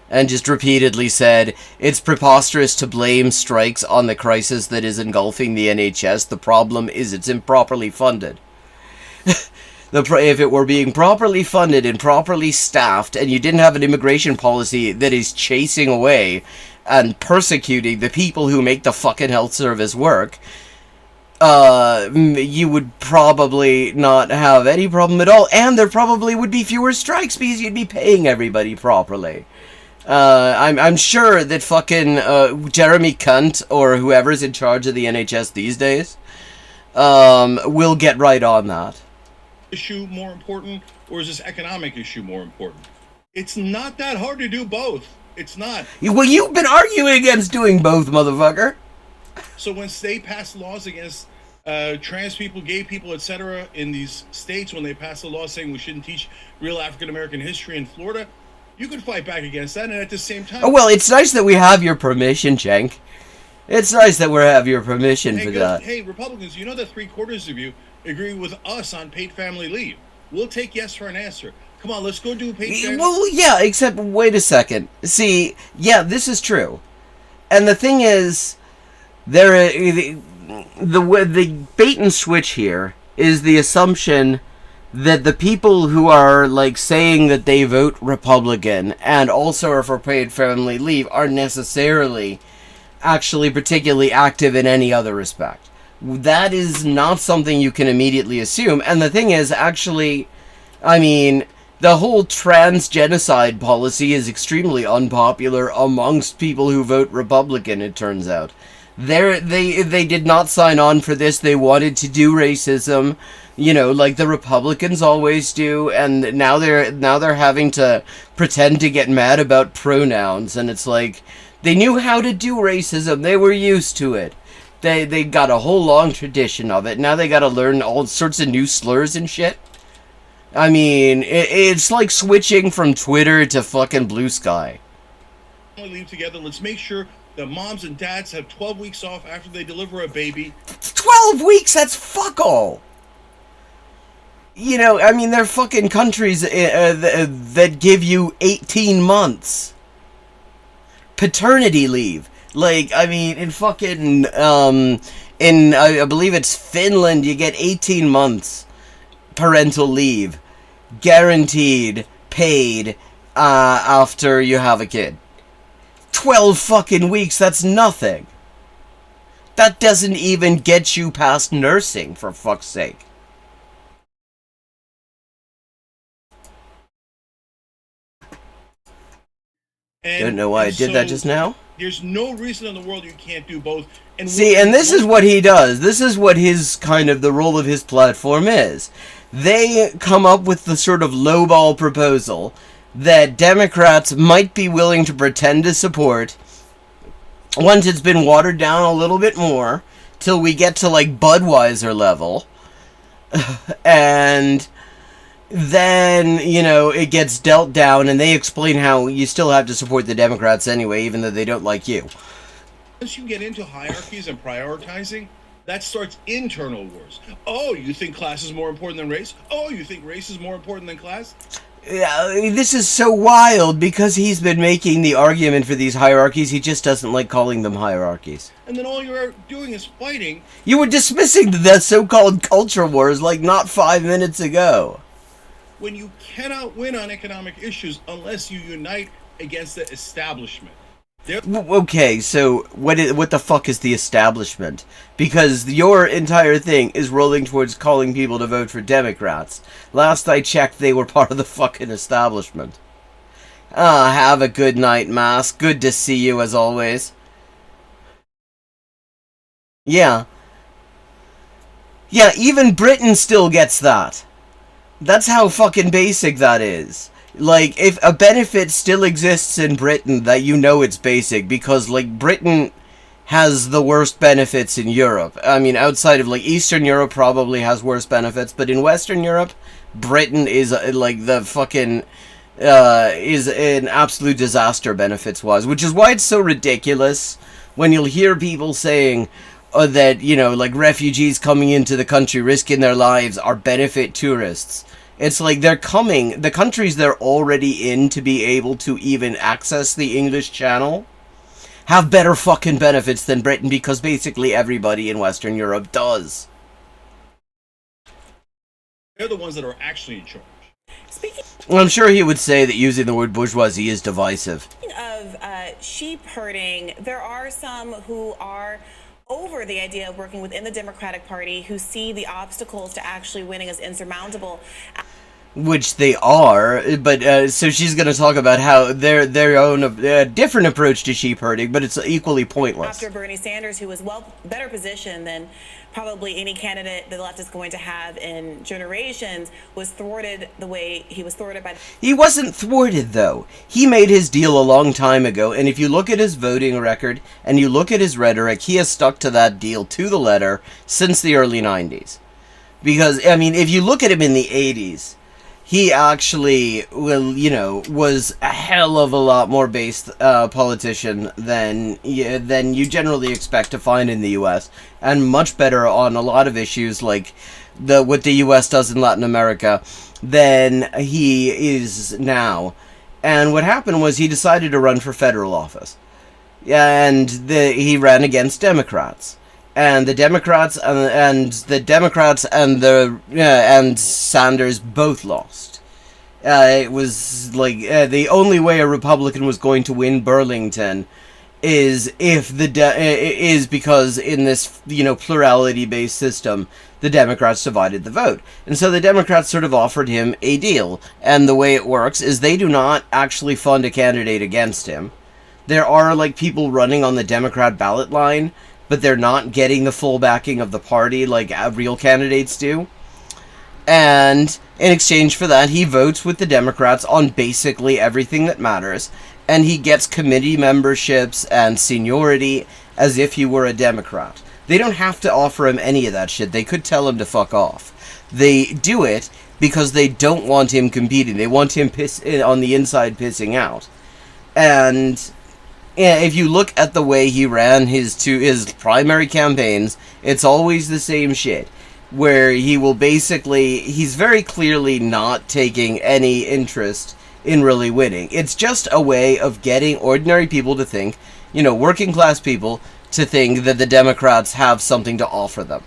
and just repeatedly said, it's preposterous to blame strikes on the crisis that is engulfing the NHS. The problem is it's improperly funded. If it were being properly funded and properly staffed, and you didn't have an immigration policy that is chasing away and persecuting the people who make the fucking health service work, you would probably not have any problem at all, and there probably would be fewer strikes because you'd be paying everybody properly. I'm sure that fucking Jeremy Cunt, or whoever's in charge of the NHS these days, will get right on that. Issue more important, or is this economic issue more important? It's not that hard to do both. It's not. Well, you've been arguing against doing both, motherfucker. So when they pass laws against trans people, gay people, etc., in these states, when they pass a law saying we shouldn't teach real African American history in Florida, you can fight back against that, and at the same time... Oh, well, it's nice that we have your permission, Cenk. It's nice that we have your permission for that. Hey, Republicans, you know that 3/4 of you agree with us on paid family leave. We'll take yes for an answer. Come on, let's go do paid family. Well, yeah, except wait a second. See, yeah, this is true, and the thing is, the bait and switch here is the assumption that the people who are like saying that they vote Republican and also are for paid family leave are necessarily actually particularly active in any other respect. That is not something you can immediately assume. And the thing is, actually, I mean, the whole trans genocide policy is extremely unpopular amongst people who vote Republican, it turns out. They did not sign on for this. They wanted to do racism, you know, like the Republicans always do, and now they're having to pretend to get mad about pronouns, and it's like they knew how to do racism. They were used to it. They got a whole long tradition of it. Now they got to learn all sorts of new slurs and shit. I mean, it's like switching from Twitter to fucking Blue Sky. Leave together. Let's make sure the moms and dads have 12 weeks off after they deliver a baby. 12 weeks? That's fuck all. You know, I mean, there are fucking countries that give you 18 months. Paternity leave. Like, I mean, in fucking, I believe it's Finland, you get 18 months parental leave. Guaranteed, paid, after you have a kid. 12 fucking weeks, that's nothing. That doesn't even get you past nursing, for fuck's sake. Don't know why I did that just now. There's no reason in the world you can't do both. And see, and this is what he does. This is what his kind of the role of his platform is. They come up with the sort of lowball proposal that Democrats might be willing to pretend to support once it's been watered down a little bit more till we get to like Budweiser level. And then, you know, it gets dealt down and they explain how you still have to support the Democrats anyway, even though they don't like you. Once you get into hierarchies and prioritizing, that starts internal wars. Oh, you think class is more important than race? Oh, you think race is more important than class? Yeah, this is so wild because he's been making the argument for these hierarchies. He just doesn't like calling them hierarchies. And then all you're doing is fighting. You were dismissing the so-called culture wars like not 5 minutes ago. When you cannot win on economic issues unless you unite against the establishment. Okay, so what the fuck is the establishment? Because your entire thing is rolling towards calling people to vote for Democrats. Last I checked, they were part of the fucking establishment. Have a good night, Mask. Good to see you, as always. Yeah. Yeah, even Britain still gets that. That's how fucking basic that is. Like, if a benefit still exists in Britain, that you know it's basic, because, like, Britain has the worst benefits in Europe. I mean, outside of, like, Eastern Europe probably has worse benefits, but in Western Europe, Britain is, like, the fucking, is an absolute disaster benefits-wise, which is why it's so ridiculous when you'll hear people saying that, you know, like, refugees coming into the country risking their lives are benefit tourists. It's like they're coming, the countries they're already in to be able to even access the English Channel have better fucking benefits than Britain because basically everybody in Western Europe does. They're the ones that are actually in charge. Well, I'm sure he would say that using the word bourgeoisie is divisive. Speaking of sheep herding, there are some who are over the idea of working within the Democratic Party who see the obstacles to actually winning as insurmountable. Which they are, but so she's going to talk about how their own different approach to sheep herding, but it's equally pointless. After Bernie Sanders, who was better positioned than probably any candidate the left is going to have in generations, was thwarted the way he was thwarted by. He wasn't thwarted, though. He made his deal a long time ago, and if you look at his voting record and you look at his rhetoric, he has stuck to that deal to the letter since the early 90s. Because, I mean, if you look at him in the 80s, he actually, well, you know, was a hell of a lot more based politician than you generally expect to find in the U.S. and much better on a lot of issues like what the U.S. does in Latin America than he is now. And what happened was he decided to run for federal office. And he ran against Democrats. And the Democrats and Sanders both lost. It was like the only way a Republican was going to win Burlington is because in this plurality-based system, the Democrats divided the vote. And so the Democrats sort of offered him a deal. And the way it works is they do not actually fund a candidate against him. There are like people running on the Democrat ballot line, but they're not getting the full backing of the party like real candidates do. And in exchange for that, he votes with the Democrats on basically everything that matters. And he gets committee memberships and seniority as if he were a Democrat. They don't have to offer him any of that shit. They could tell him to fuck off. They do it because they don't want him competing. They want him on the inside pissing out. And if you look at the way he ran his primary campaigns, it's always the same shit. Where he will he's very clearly not taking any interest in really winning. It's just a way of getting ordinary people to think, working class people, to think that the Democrats have something to offer them.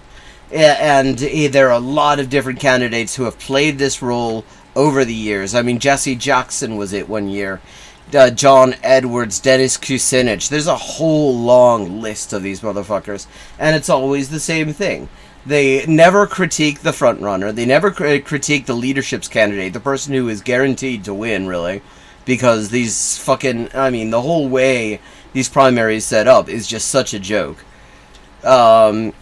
And there are a lot of different candidates who have played this role over the years. I mean, Jesse Jackson was it one year. John Edwards, Dennis Kucinich. There's a whole long list of these motherfuckers. And it's always the same thing. They never critique the front runner. They never critique the leadership's candidate, the person who is guaranteed to win, really. Because these the whole way these primaries set up is just such a joke. And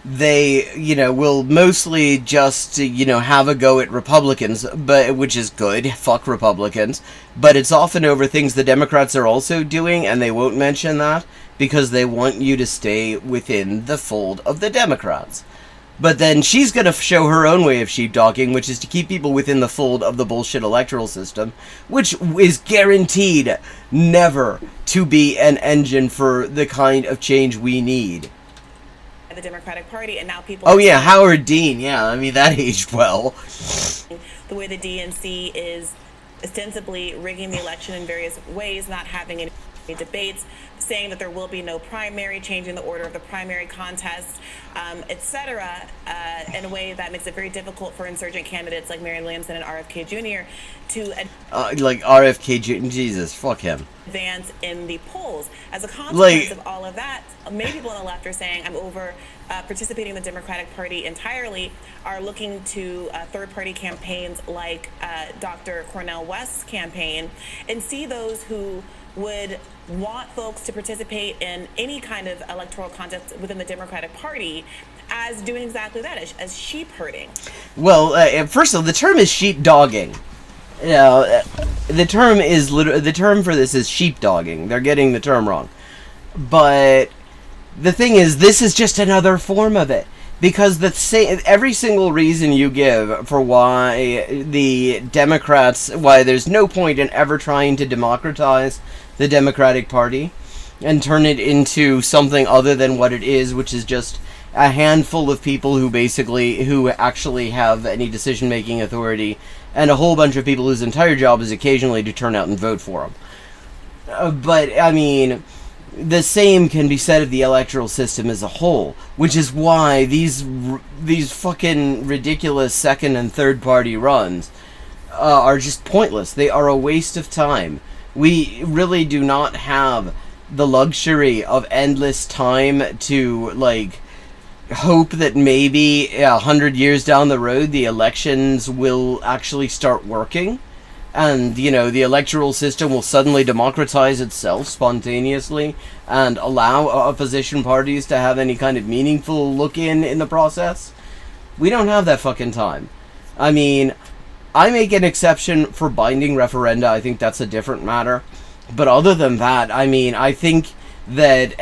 they, will mostly just, have a go at Republicans, which is good. Fuck Republicans. But it's often over things the Democrats are also doing, and they won't mention that, because they want you to stay within the fold of the Democrats. But then she's going to show her own way of sheepdogging, which is to keep people within the fold of the bullshit electoral system, which is guaranteed never to be an engine for the kind of change we need. The Democratic Party, and now people... Oh yeah, Howard Dean, yeah, that aged well. The way the DNC is ostensibly rigging the election in various ways, not having any debates, saying that there will be no primary, changing the order of the primary contest, etc., in a way that makes it very difficult for insurgent candidates like Marianne Williamson and RFK Jr. to like RFK Jr. Jesus, fuck him. Advance in the polls. As a consequence of all of that, many people on the left are saying, I'm over participating in the Democratic Party entirely, are looking to third-party campaigns like Dr. Cornel West's campaign, and see those who would want folks to participate in any kind of electoral contest within the Democratic Party as doing exactly that, as sheep herding. Well, first of all, the term is sheepdogging. The term for this is sheepdogging. They're getting the term wrong. But the thing is, this is just another form of it. Because every single reason you give for why the Democrats, why there's no point in ever trying to democratize the Democratic Party and turn it into something other than what it is, which is just a handful of people who actually have any decision-making authority, and a whole bunch of people whose entire job is occasionally to turn out and vote for them. But, the same can be said of the electoral system as a whole, which is why these fucking ridiculous second and third party runs are just pointless. They are a waste of time. We really do not have the luxury of endless time to, hope that maybe 100 years down the road the elections will actually start working. And, the electoral system will suddenly democratize itself spontaneously and allow opposition parties to have any kind of meaningful look in the process. We don't have that fucking time. I make an exception for binding referenda. I think that's a different matter. But other than that, I think that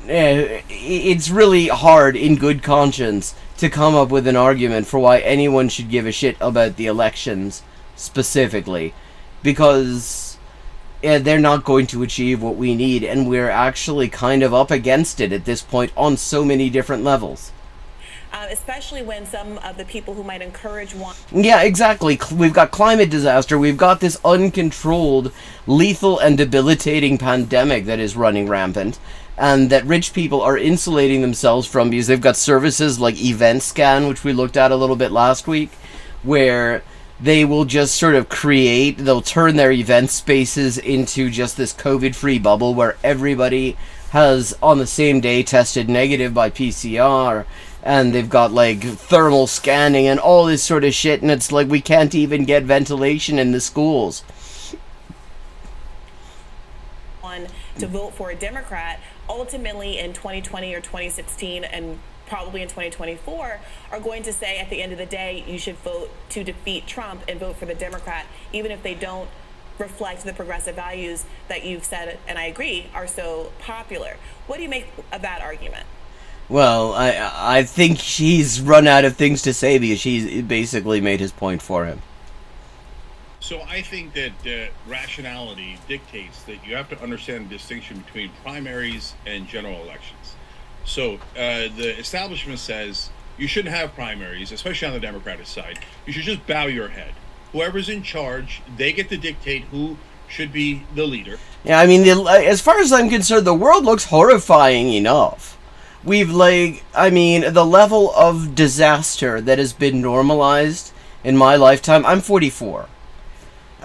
it's really hard in good conscience to come up with an argument for why anyone should give a shit about the elections specifically, because they're not going to achieve what we need, and we're actually kind of up against it at this point on so many different levels. especially when some of the people who might encourage one. Yeah, exactly. We've got climate disaster. We've got this uncontrolled, lethal, and debilitating pandemic that is running rampant, and that rich people are insulating themselves from because they've got services like Event Scan, which we looked at a little bit last week, where they will just sort of they'll turn their event spaces into just this COVID-free bubble where everybody has on the same day tested negative by PCR, and they've got like thermal scanning and all this sort of shit, and it's like we can't even get ventilation in the schools. To vote for a Democrat, ultimately in 2020 or 2016 and probably in 2024 are going to say at the end of the day you should vote to defeat Trump and vote for the Democrat, even if they don't reflect the progressive values that you've said, and I agree, are so popular. What do you make of that argument? Well, I think he's run out of things to say because he's basically made his point for him. So I think that rationality dictates that you have to understand the distinction between primaries and general elections. So the establishment says you shouldn't have primaries, especially on the Democratic side. You should just bow your head. Whoever's in charge, they get to dictate who should be the leader. Yeah, I mean, as far as I'm concerned, the world looks horrifying enough. The level of disaster that has been normalized in my lifetime. I'm 44.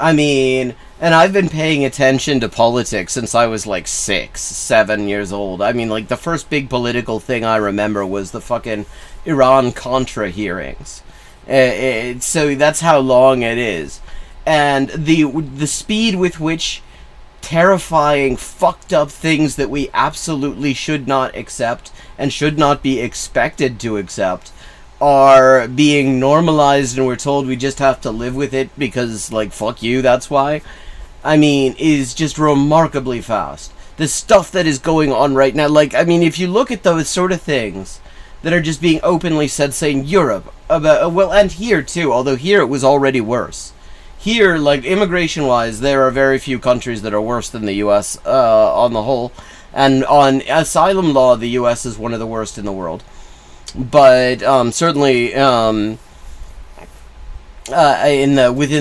And I've been paying attention to politics since I was like 6, 7 years old. The first big political thing I remember was the fucking Iran-Contra hearings. So that's how long it is. And the speed with which terrifying, fucked up things that we absolutely should not accept and should not be expected to accept are being normalized, and we're told we just have to live with it because, like, fuck you, that's why, is just remarkably fast. The stuff that is going on right now, if you look at those sort of things that are just being openly said, saying Europe, and here too, although here it was already worse. Here, immigration-wise, there are very few countries that are worse than the U.S. On the whole, and on asylum law, the U.S. is one of the worst in the world. But certainly within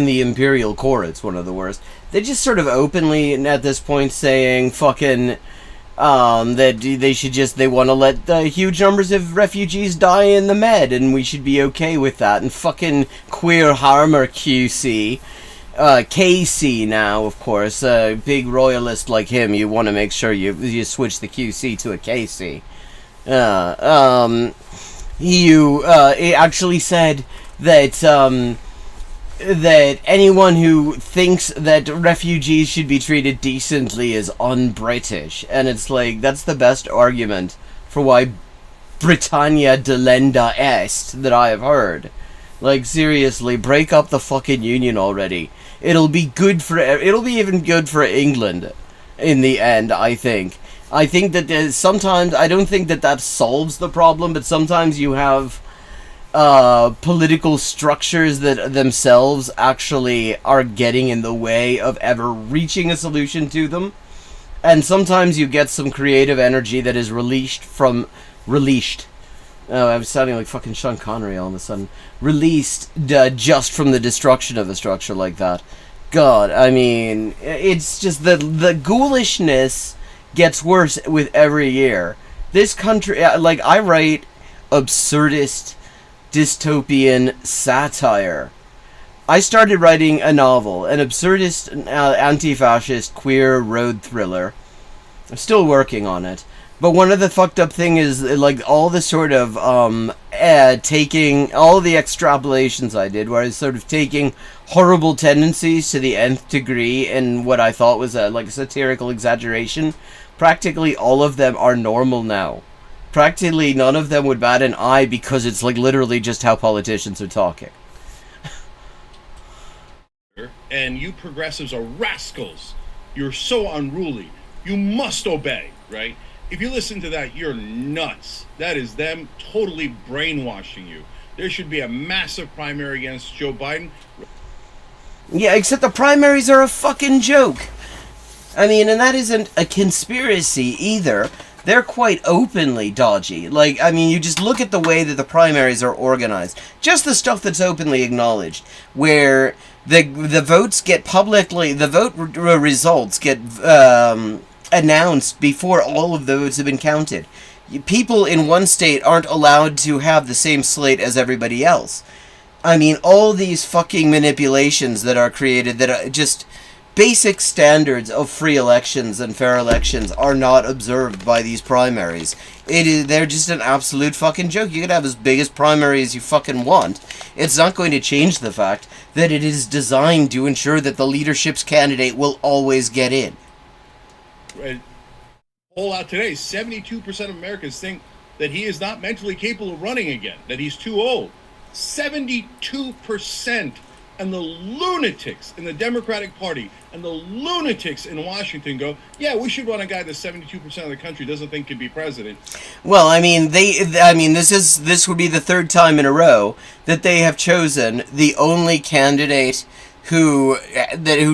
the imperial core, it's one of the worst. They just sort of openly at this point saying fucking that they want to let huge numbers of refugees die in the Med, and we should be okay with that. And fucking queer harmer QC, KC now, of course, a big royalist like him, you want to make sure you switch the QC to a KC. He actually said that that anyone who thinks that refugees should be treated decently is un-British, and it's like that's the best argument for why Britannia delenda est that I have heard. Like, seriously, break up the fucking union already. It'll be even good for England in the end, I think. I think that sometimes, I don't think that solves the problem, but sometimes you have political structures that themselves actually are getting in the way of ever reaching a solution to them. And sometimes you get some creative energy that is released. Oh, I'm sounding like fucking Sean Connery all of a sudden. Released just from the destruction of a structure like that. God, it's just the ghoulishness gets worse with every year. This country, I write absurdist, dystopian satire. I started writing a novel, an absurdist, anti-fascist, queer road thriller. I'm still working on it. But one of the fucked up thing is, all the sort of, taking, all the extrapolations I did, where I was sort of taking horrible tendencies to the nth degree in what I thought was a satirical exaggeration. Practically all of them are normal now. Practically none of them would bat an eye because it's literally just how politicians are talking. And you progressives are rascals. You're so unruly. You must obey, right? If you listen to that, you're nuts. That is them totally brainwashing you. There should be a massive primary against Joe Biden. Yeah, except the primaries are a fucking joke. And that isn't a conspiracy either. they're quite openly dodgy. Like, I mean, you just look at the way that the primaries are organized. Just the stuff that's openly acknowledged, where the votes get publicly, the vote results get announced before all of the votes have been counted. People in one state aren't allowed to have the same slate as everybody else. I mean, all these fucking manipulations that are created, that are just basic standards of free elections and fair elections, are not observed by these primaries. They're just an absolute fucking joke. You could have as big as primary as you fucking want. It's not going to change the fact that it is designed to ensure that the leadership's candidate will always get in. Right. Poll out today, 72% of Americans think that he is not mentally capable of running again, that he's too old. 72%. And the lunatics in the Democratic Party and the lunatics in Washington go, yeah, we should run a guy that 72% of the country doesn't think can be president. Well, I mean, this would be the third time in a row that they have chosen the only candidate who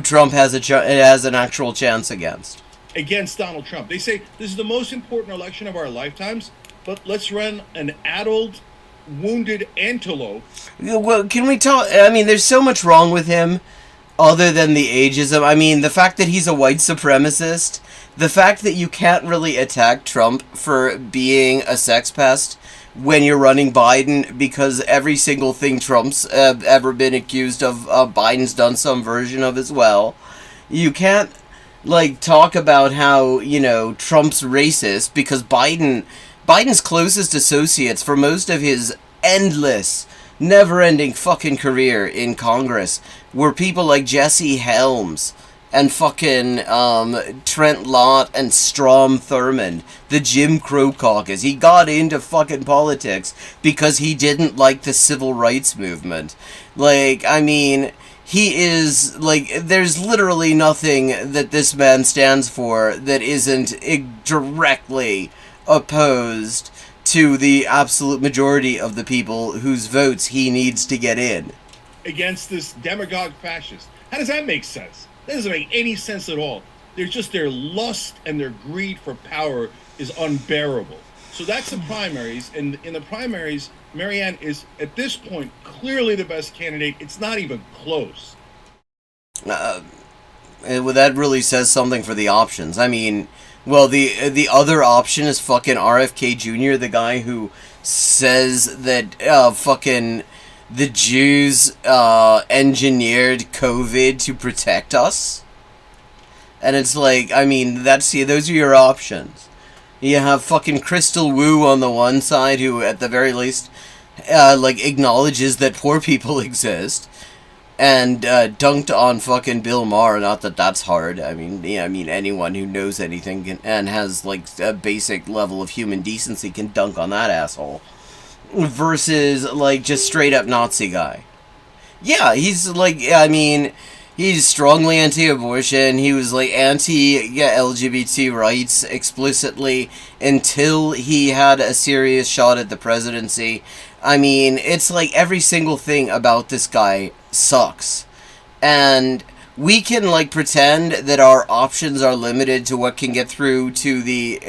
Trump has an actual chance against. Against Donald Trump. They say this is the most important election of our lifetimes, but let's run an addled, wounded antelope. Well, can we talk? I mean, there's so much wrong with him other than the ageism. I mean, the fact that he's a white supremacist, the fact that you can't really attack Trump for being a sex pest when you're running Biden, because every single thing Trump's ever been accused of, Biden's done some version of as well. You can't, like, talk about how, you know, Trump's racist, because Biden's closest associates for most of his endless, never-ending fucking career in Congress were people like Jesse Helms and fucking Trent Lott and Strom Thurmond, the Jim Crow caucus. He got into fucking politics because he didn't like the civil rights movement. Like, I mean, he is, like, there's literally nothing that this man stands for that isn't directly opposed to the absolute majority of the people whose votes he needs to get in. Against this demagogue fascist. How does that make sense? That doesn't make any sense at all. There's just their lust and their greed for power is unbearable. So that's the primaries, and in the primaries, Marianne is, at this point, clearly the best candidate. It's not even close. Well, that really says something for the options. I mean, well, the other option is fucking RFK Jr., the guy who says that fucking the Jews engineered COVID to protect us. And it's like, I mean, those are your options. You have fucking Crystal Wu on the one side, who at the very least like acknowledges that poor people exist, and dunked on fucking Bill Maher. Not that that's hard. I mean, yeah, I mean, anyone who knows anything and has like a basic level of human decency can dunk on that asshole. Versus like just straight up Nazi guy. Yeah, he's like, I mean, he's strongly anti-abortion. He was like anti-LGBT rights explicitly until he had a serious shot at the presidency. I mean, it's like every single thing about this guy sucks. And we can like pretend that our options are limited to what can get through to the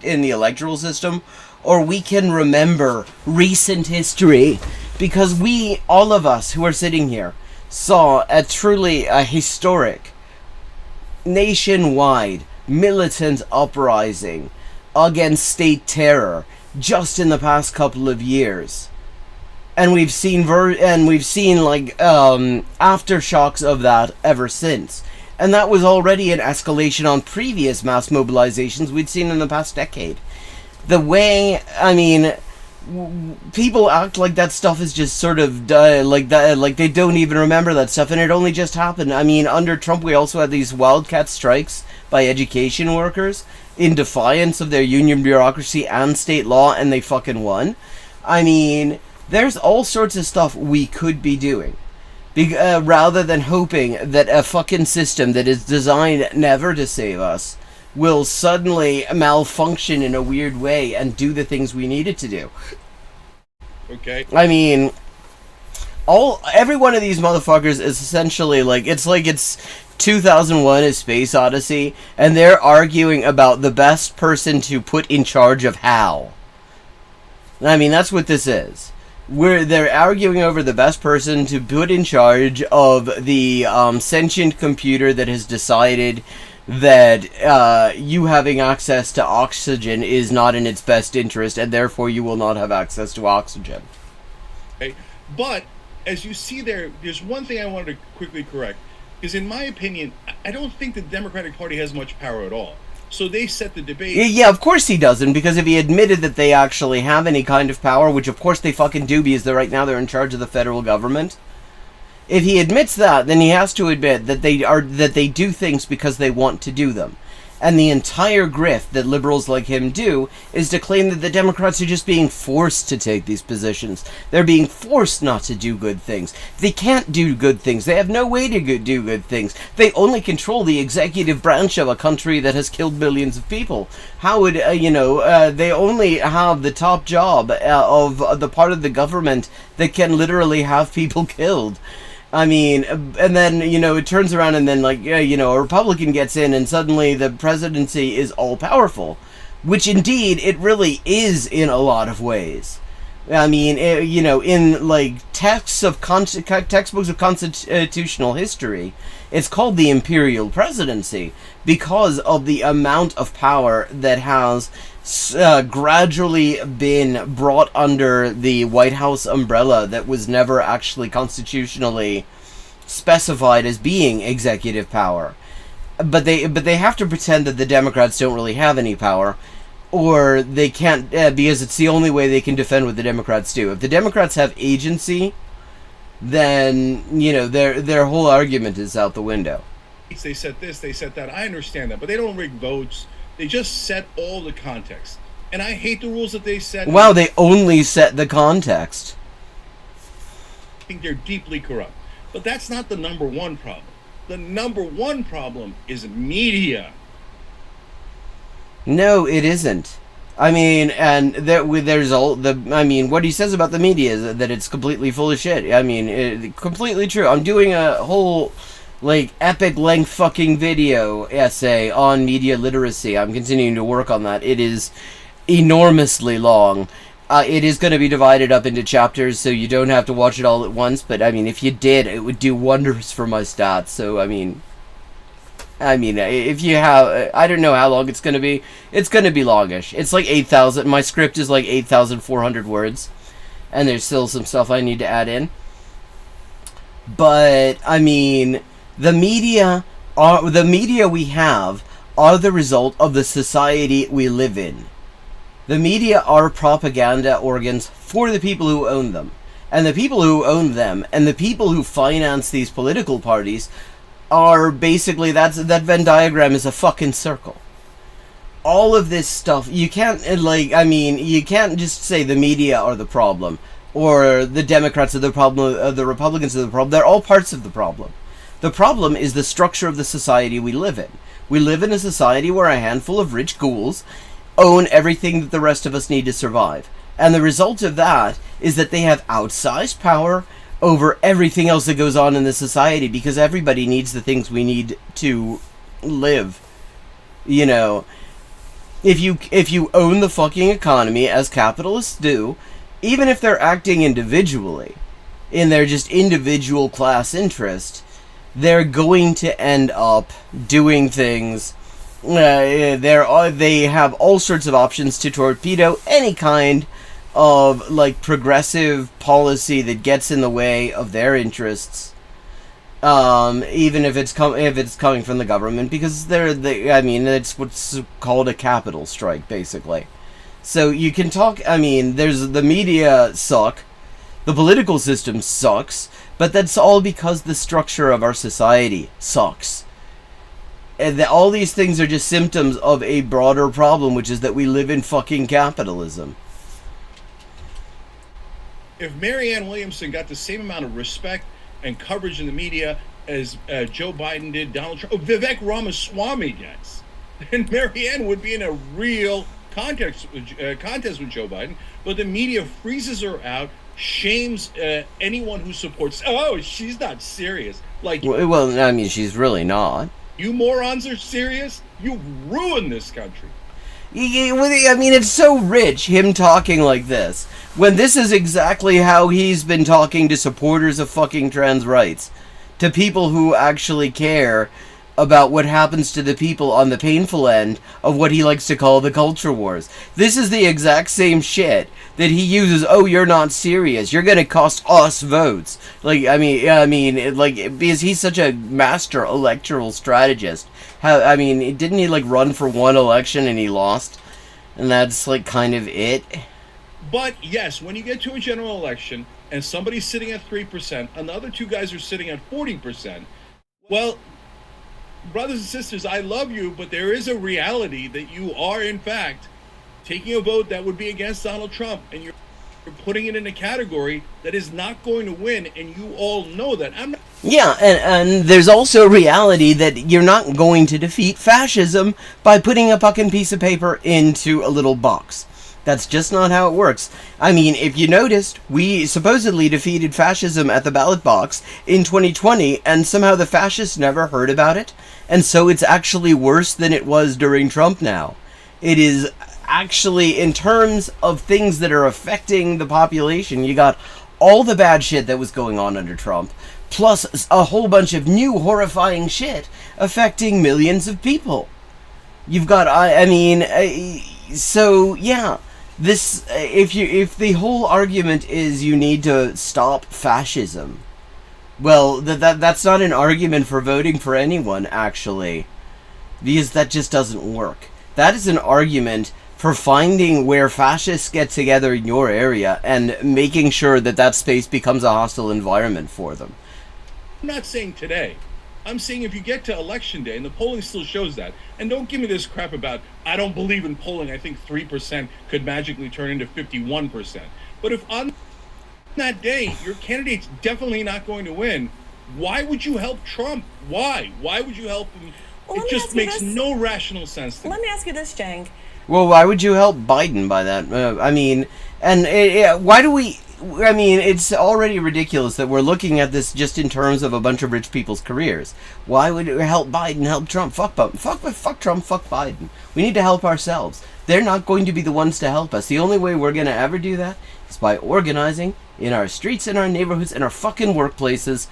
in the electoral system, or we can remember recent history, because we, all of us who are sitting here, saw a truly historic nationwide militant uprising against state terror just in the past couple of years. And we've seen like aftershocks of that ever since. And that was already an escalation on previous mass mobilizations we'd seen in the past decade. The way, I mean, people act like that stuff is just sort of like that, like they don't even remember that stuff, and it only just happened. I mean, under Trump, we also had these wildcat strikes by education workers in defiance of their union bureaucracy and state law, and they fucking won. I mean, there's all sorts of stuff we could be doing, rather than hoping that a fucking system that is designed never to save us will suddenly malfunction in a weird way and do the things we need it to do. Okay. I mean, every one of these motherfuckers is essentially like it's 2001: A Space Odyssey, and they're arguing about the best person to put in charge of HAL. I mean, that's what this is. They're arguing over the best person to put in charge of the sentient computer that has decided that you having access to oxygen is not in its best interest, and therefore you will not have access to oxygen. Okay. But as you see there's one thing I wanted to quickly correct, because in my opinion, I don't think the Democratic Party has much power at all. So they set the debate. Yeah, of course he doesn't, because if he admitted that they actually have any kind of power, which of course they fucking do, because right now they're in charge of the federal government. If he admits that, then he has to admit that they do things because they want to do them. And the entire grift that liberals like him do is to claim that the Democrats are just being forced to take these positions. They're being forced not to do good things. They can't do good things. They have no way to do good things. They only control the executive branch of a country that has killed millions of people. How would, they only have the top job of the part of the government that can literally have people killed. I mean, and then, it turns around and then, a Republican gets in and suddenly the presidency is all-powerful. Which, indeed, it really is in a lot of ways. I mean, in, textbooks of constitutional history, it's called the imperial presidency because of the amount of power that has gradually been brought under the White House umbrella that was never actually constitutionally specified as being executive power. But they have to pretend that the Democrats don't really have any power, or they can't, because it's the only way they can defend what the Democrats do. If the Democrats have agency, then, their whole argument is out the window. They set this, they set that. I understand that, but they don't rig votes. They just set all the context. And I hate the rules that they set. Wow, they only set the context. I think they're deeply corrupt. But that's not the number one problem. The number one problem is media. No, it isn't. I mean, and there's what he says about the media is that it's completely full of shit. I mean, completely true. I'm doing a whole epic length fucking video essay on media literacy. I'm continuing to work on that. It is enormously long. It is going to be divided up into chapters, so you don't have to watch it all at once, but I mean, if you did, it would do wonders for my stats. So I mean, if you have, I don't know how long it's going to be. It's going to be longish. It's 8,000. My script is 8,400 words, and there's still some stuff I need to add in. But I mean, the media we have are the result of the society we live in. The media are propaganda organs for the people who own them. And the people who own them, and the people who finance these political parties, are basically, that Venn diagram is a fucking circle. All of this stuff, you can't, you can't just say the media are the problem, or the Democrats are the problem, or the Republicans are the problem. They're all parts of the problem. The problem is the structure of the society we live in. We live in a society where a handful of rich ghouls own everything that the rest of us need to survive. And the result of that is that they have outsized power over everything else that goes on in the society, because everybody needs the things we need to live. If you own the fucking economy, as capitalists do, even if they're acting individually, in their just individual class interest, they're going to end up doing things. They have all sorts of options to torpedo any kind of progressive policy that gets in the way of their interests, even if it's coming from the government, because it's what's called a capital strike, basically. So you can talk. I mean, the media suck, the political system sucks, but that's all because the structure of our society sucks. And all these things are just symptoms of a broader problem, which is that we live in fucking capitalism. If Marianne Williamson got the same amount of respect and coverage in the media as Joe Biden did, Donald Trump, Vivek Ramaswamy gets, then Marianne would be in a real contest with Joe Biden. But the media freezes her out, shames anyone who supports. Oh, she's not serious. Like, Well, I mean, she's really not. you morons are serious. You ruined this country. I mean, it's so rich, him talking like this, when this is exactly how he's been talking to supporters of fucking trans rights, to people who actually care about what happens to the people on the painful end of what he likes to call the culture wars. This is the exact same shit that he uses. Oh, you're not serious. You're gonna cost us votes. Like, because he's such a master electoral strategist. Didn't he like run for one election and he lost? And that's like kind of it. But yes, when you get to a general election and somebody's sitting at 3% and the other two guys are sitting at 40%, well, brothers and sisters, I love you, but there is a reality that you are, in fact, taking a vote that would be against Donald Trump, and you're putting it in a category that is not going to win, and you all know that. Yeah, and there's also a reality that you're not going to defeat fascism by putting a fucking piece of paper into a little box. That's just not how it works. I mean, if you noticed, we supposedly defeated fascism at the ballot box in 2020, and somehow the fascists never heard about it, and so it's actually worse than it was during Trump now. It is actually, in terms of things that are affecting the population, you got all the bad shit that was going on under Trump, plus a whole bunch of new horrifying shit affecting millions of people. You've got, so yeah, this, if the whole argument is you need to stop fascism, well, that's not an argument for voting for anyone, actually, because that just doesn't work. That is an argument for finding where fascists get together in your area and making sure that that space becomes a hostile environment for them. I'm not saying today. I'm saying if you get to election day, and the polling still shows that, and don't give me this crap about, I don't believe in polling, I think 3% could magically turn into 51%. But if on that day, your candidate's definitely not going to win, why would you help Trump? Why? Why would you help him? Well, it just makes no rational sense to me. Let me ask you this, Jang. Well, why would you help Biden by that? Why do we... I mean, it's already ridiculous that we're looking at this just in terms of a bunch of rich people's careers. Why would it help Biden, help Trump? Fuck Trump, fuck Biden. We need to help ourselves. They're not going to be the ones to help us. The only way we're going to ever do that is by organizing in our streets, in our neighborhoods, in our fucking workplaces,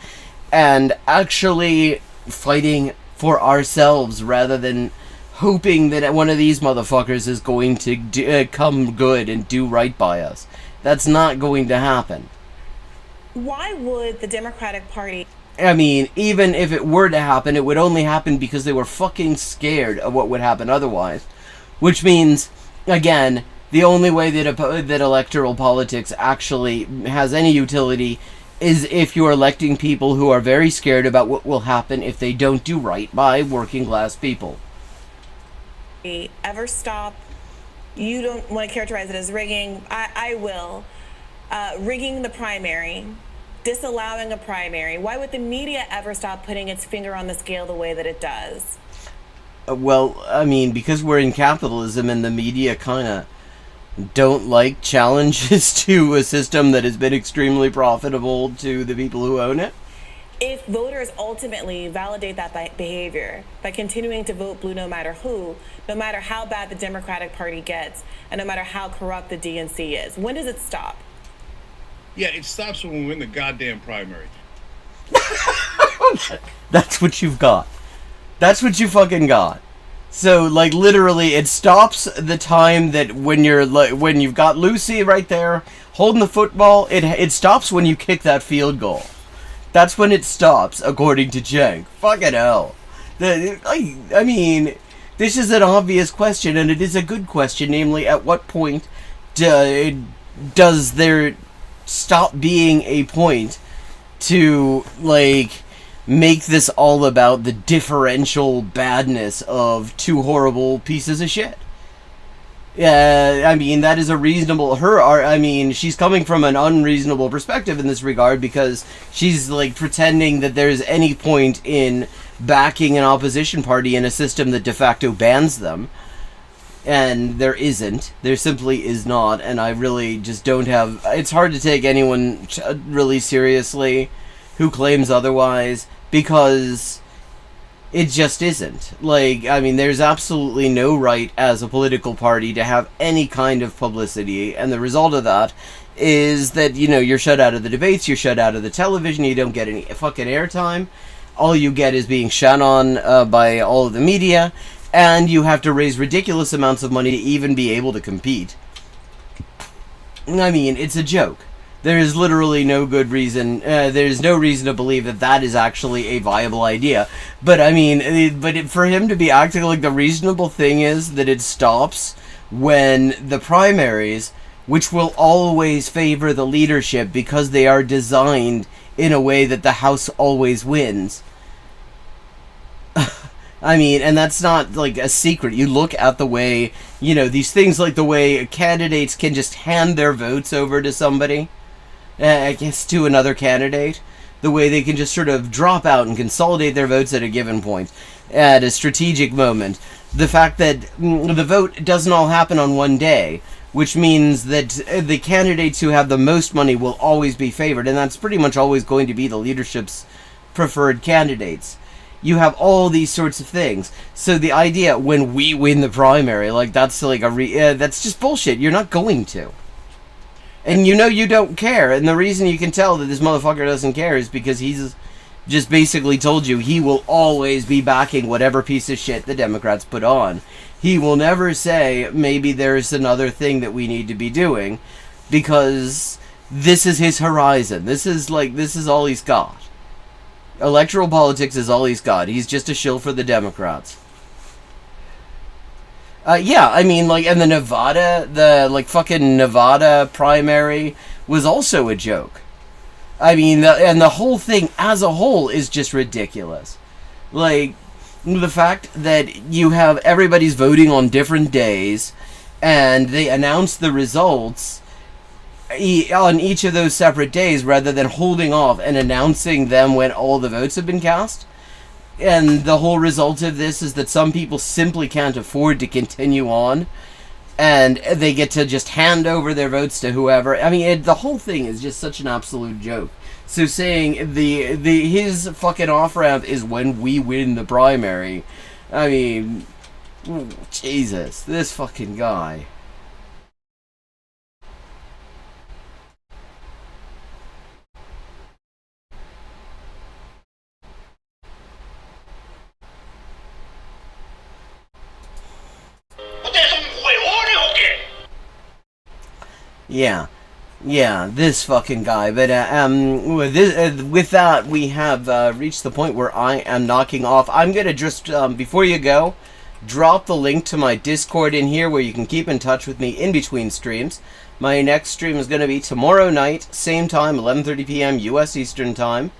and actually fighting for ourselves rather than hoping that one of these motherfuckers is going to come good and do right by us. That's not going to happen. Why would the Democratic Party... I mean, even if it were to happen, it would only happen because they were fucking scared of what would happen otherwise. Which means, again, the only way that electoral politics actually has any utility is if you're electing people who are very scared about what will happen if they don't do right by working class people. Ever stop... You don't want to characterize it as rigging. I will. Rigging the primary, disallowing a primary. Why would the media ever stop putting its finger on the scale the way that it does? Well, I mean, because we're in capitalism and the media kind of don't like challenges to a system that has been extremely profitable to the people who own it. If voters ultimately validate that behavior by continuing to vote blue no matter who, no matter how bad the Democratic Party gets, and no matter how corrupt the DNC is, when does it stop? Yeah, it stops when we win the goddamn primary. That's what you've got. That's what you fucking got. So, like, literally, it stops the time that when you've got Lucy right there holding the football, it stops when you kick that field goal. That's when it stops, according to Cenk. Fucking hell. I mean, this is an obvious question, and it is a good question, namely, at what point does there stop being a point to, like, make this all about the differential badness of two horrible pieces of shit? I mean, that is a reasonable... she's coming from an unreasonable perspective in this regard because she's, like, pretending that there's any point in backing an opposition party in a system that de facto bans them. And there isn't. There simply is not, and I really just don't have... It's hard to take anyone really seriously who claims otherwise, because it just isn't. Like, I mean, there's absolutely no right as a political party to have any kind of publicity, and the result of that is that, you know, you're shut out of the debates, you're shut out of the television, you don't get any fucking airtime. All you get is being shut on by all of the media, and you have to raise ridiculous amounts of money to even be able to compete. I mean, it's a joke. There is literally no good reason, there's no reason to believe that that is actually a viable idea. But, I mean, for him to be acting like the reasonable thing is that it stops when the primaries, which will always favor the leadership because they are designed in a way that the House always wins. I mean, and that's not, like, a secret. You look at the way, you know, these things like the way candidates can just hand their votes over to somebody, I guess to another candidate, the way they can just sort of drop out and consolidate their votes at a given point, at a strategic moment. The fact that the vote doesn't all happen on one day, which means that the candidates who have the most money will always be favored, and that's pretty much always going to be the leadership's preferred candidates. You have all these sorts of things. So the idea, when we win the primary, like, that's like that's just bullshit. You're not going to. And you know you don't care. And the reason you can tell that this motherfucker doesn't care is because he's just basically told you he will always be backing whatever piece of shit the Democrats put on. He will never say, maybe there's another thing that we need to be doing, because this is his horizon. This is all he's got. Electoral politics is all he's got. He's just a shill for the Democrats. Yeah, I mean, like, and the fucking Nevada primary was also a joke. I mean, the whole thing as a whole is just ridiculous. Like, the fact that you have everybody's voting on different days, and they announce the results on each of those separate days rather than holding off and announcing them when all the votes have been cast. And the whole result of this is that some people simply can't afford to continue on, and they get to just hand over their votes to whoever. I mean, the whole thing is just such an absolute joke. So saying his fucking off-ramp is when we win the primary, I mean, Jesus, this fucking guy. Yeah, this fucking guy. But with that, we have reached the point where I am knocking off. I'm gonna just before you go, drop the link to my Discord in here where you can keep in touch with me in between streams. My next stream is gonna be tomorrow night, same time, 11:30 p.m. U.S. Eastern Time.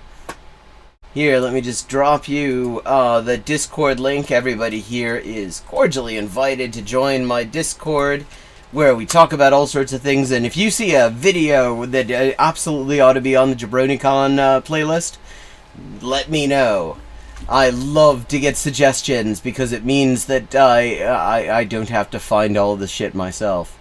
Here, let me just drop you the Discord link. Everybody here is cordially invited to join my Discord, where we talk about all sorts of things. And if you see a video that absolutely ought to be on the JabroniCon playlist, let me know. I love to get suggestions, because it means that I don't have to find all the shit myself.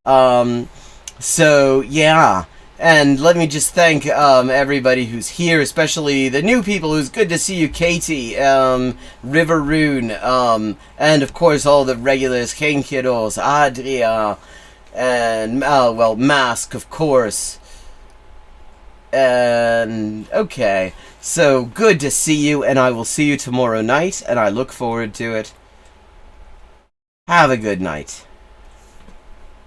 So, yeah. And let me just thank everybody who's here, especially the new people. Who's good to see you, Katie, River Rune, and of course all the regulars, King Kiddos, Adria, and, well, Mask, of course. And, okay, so good to see you, and I will see you tomorrow night, and I look forward to it. Have a good night.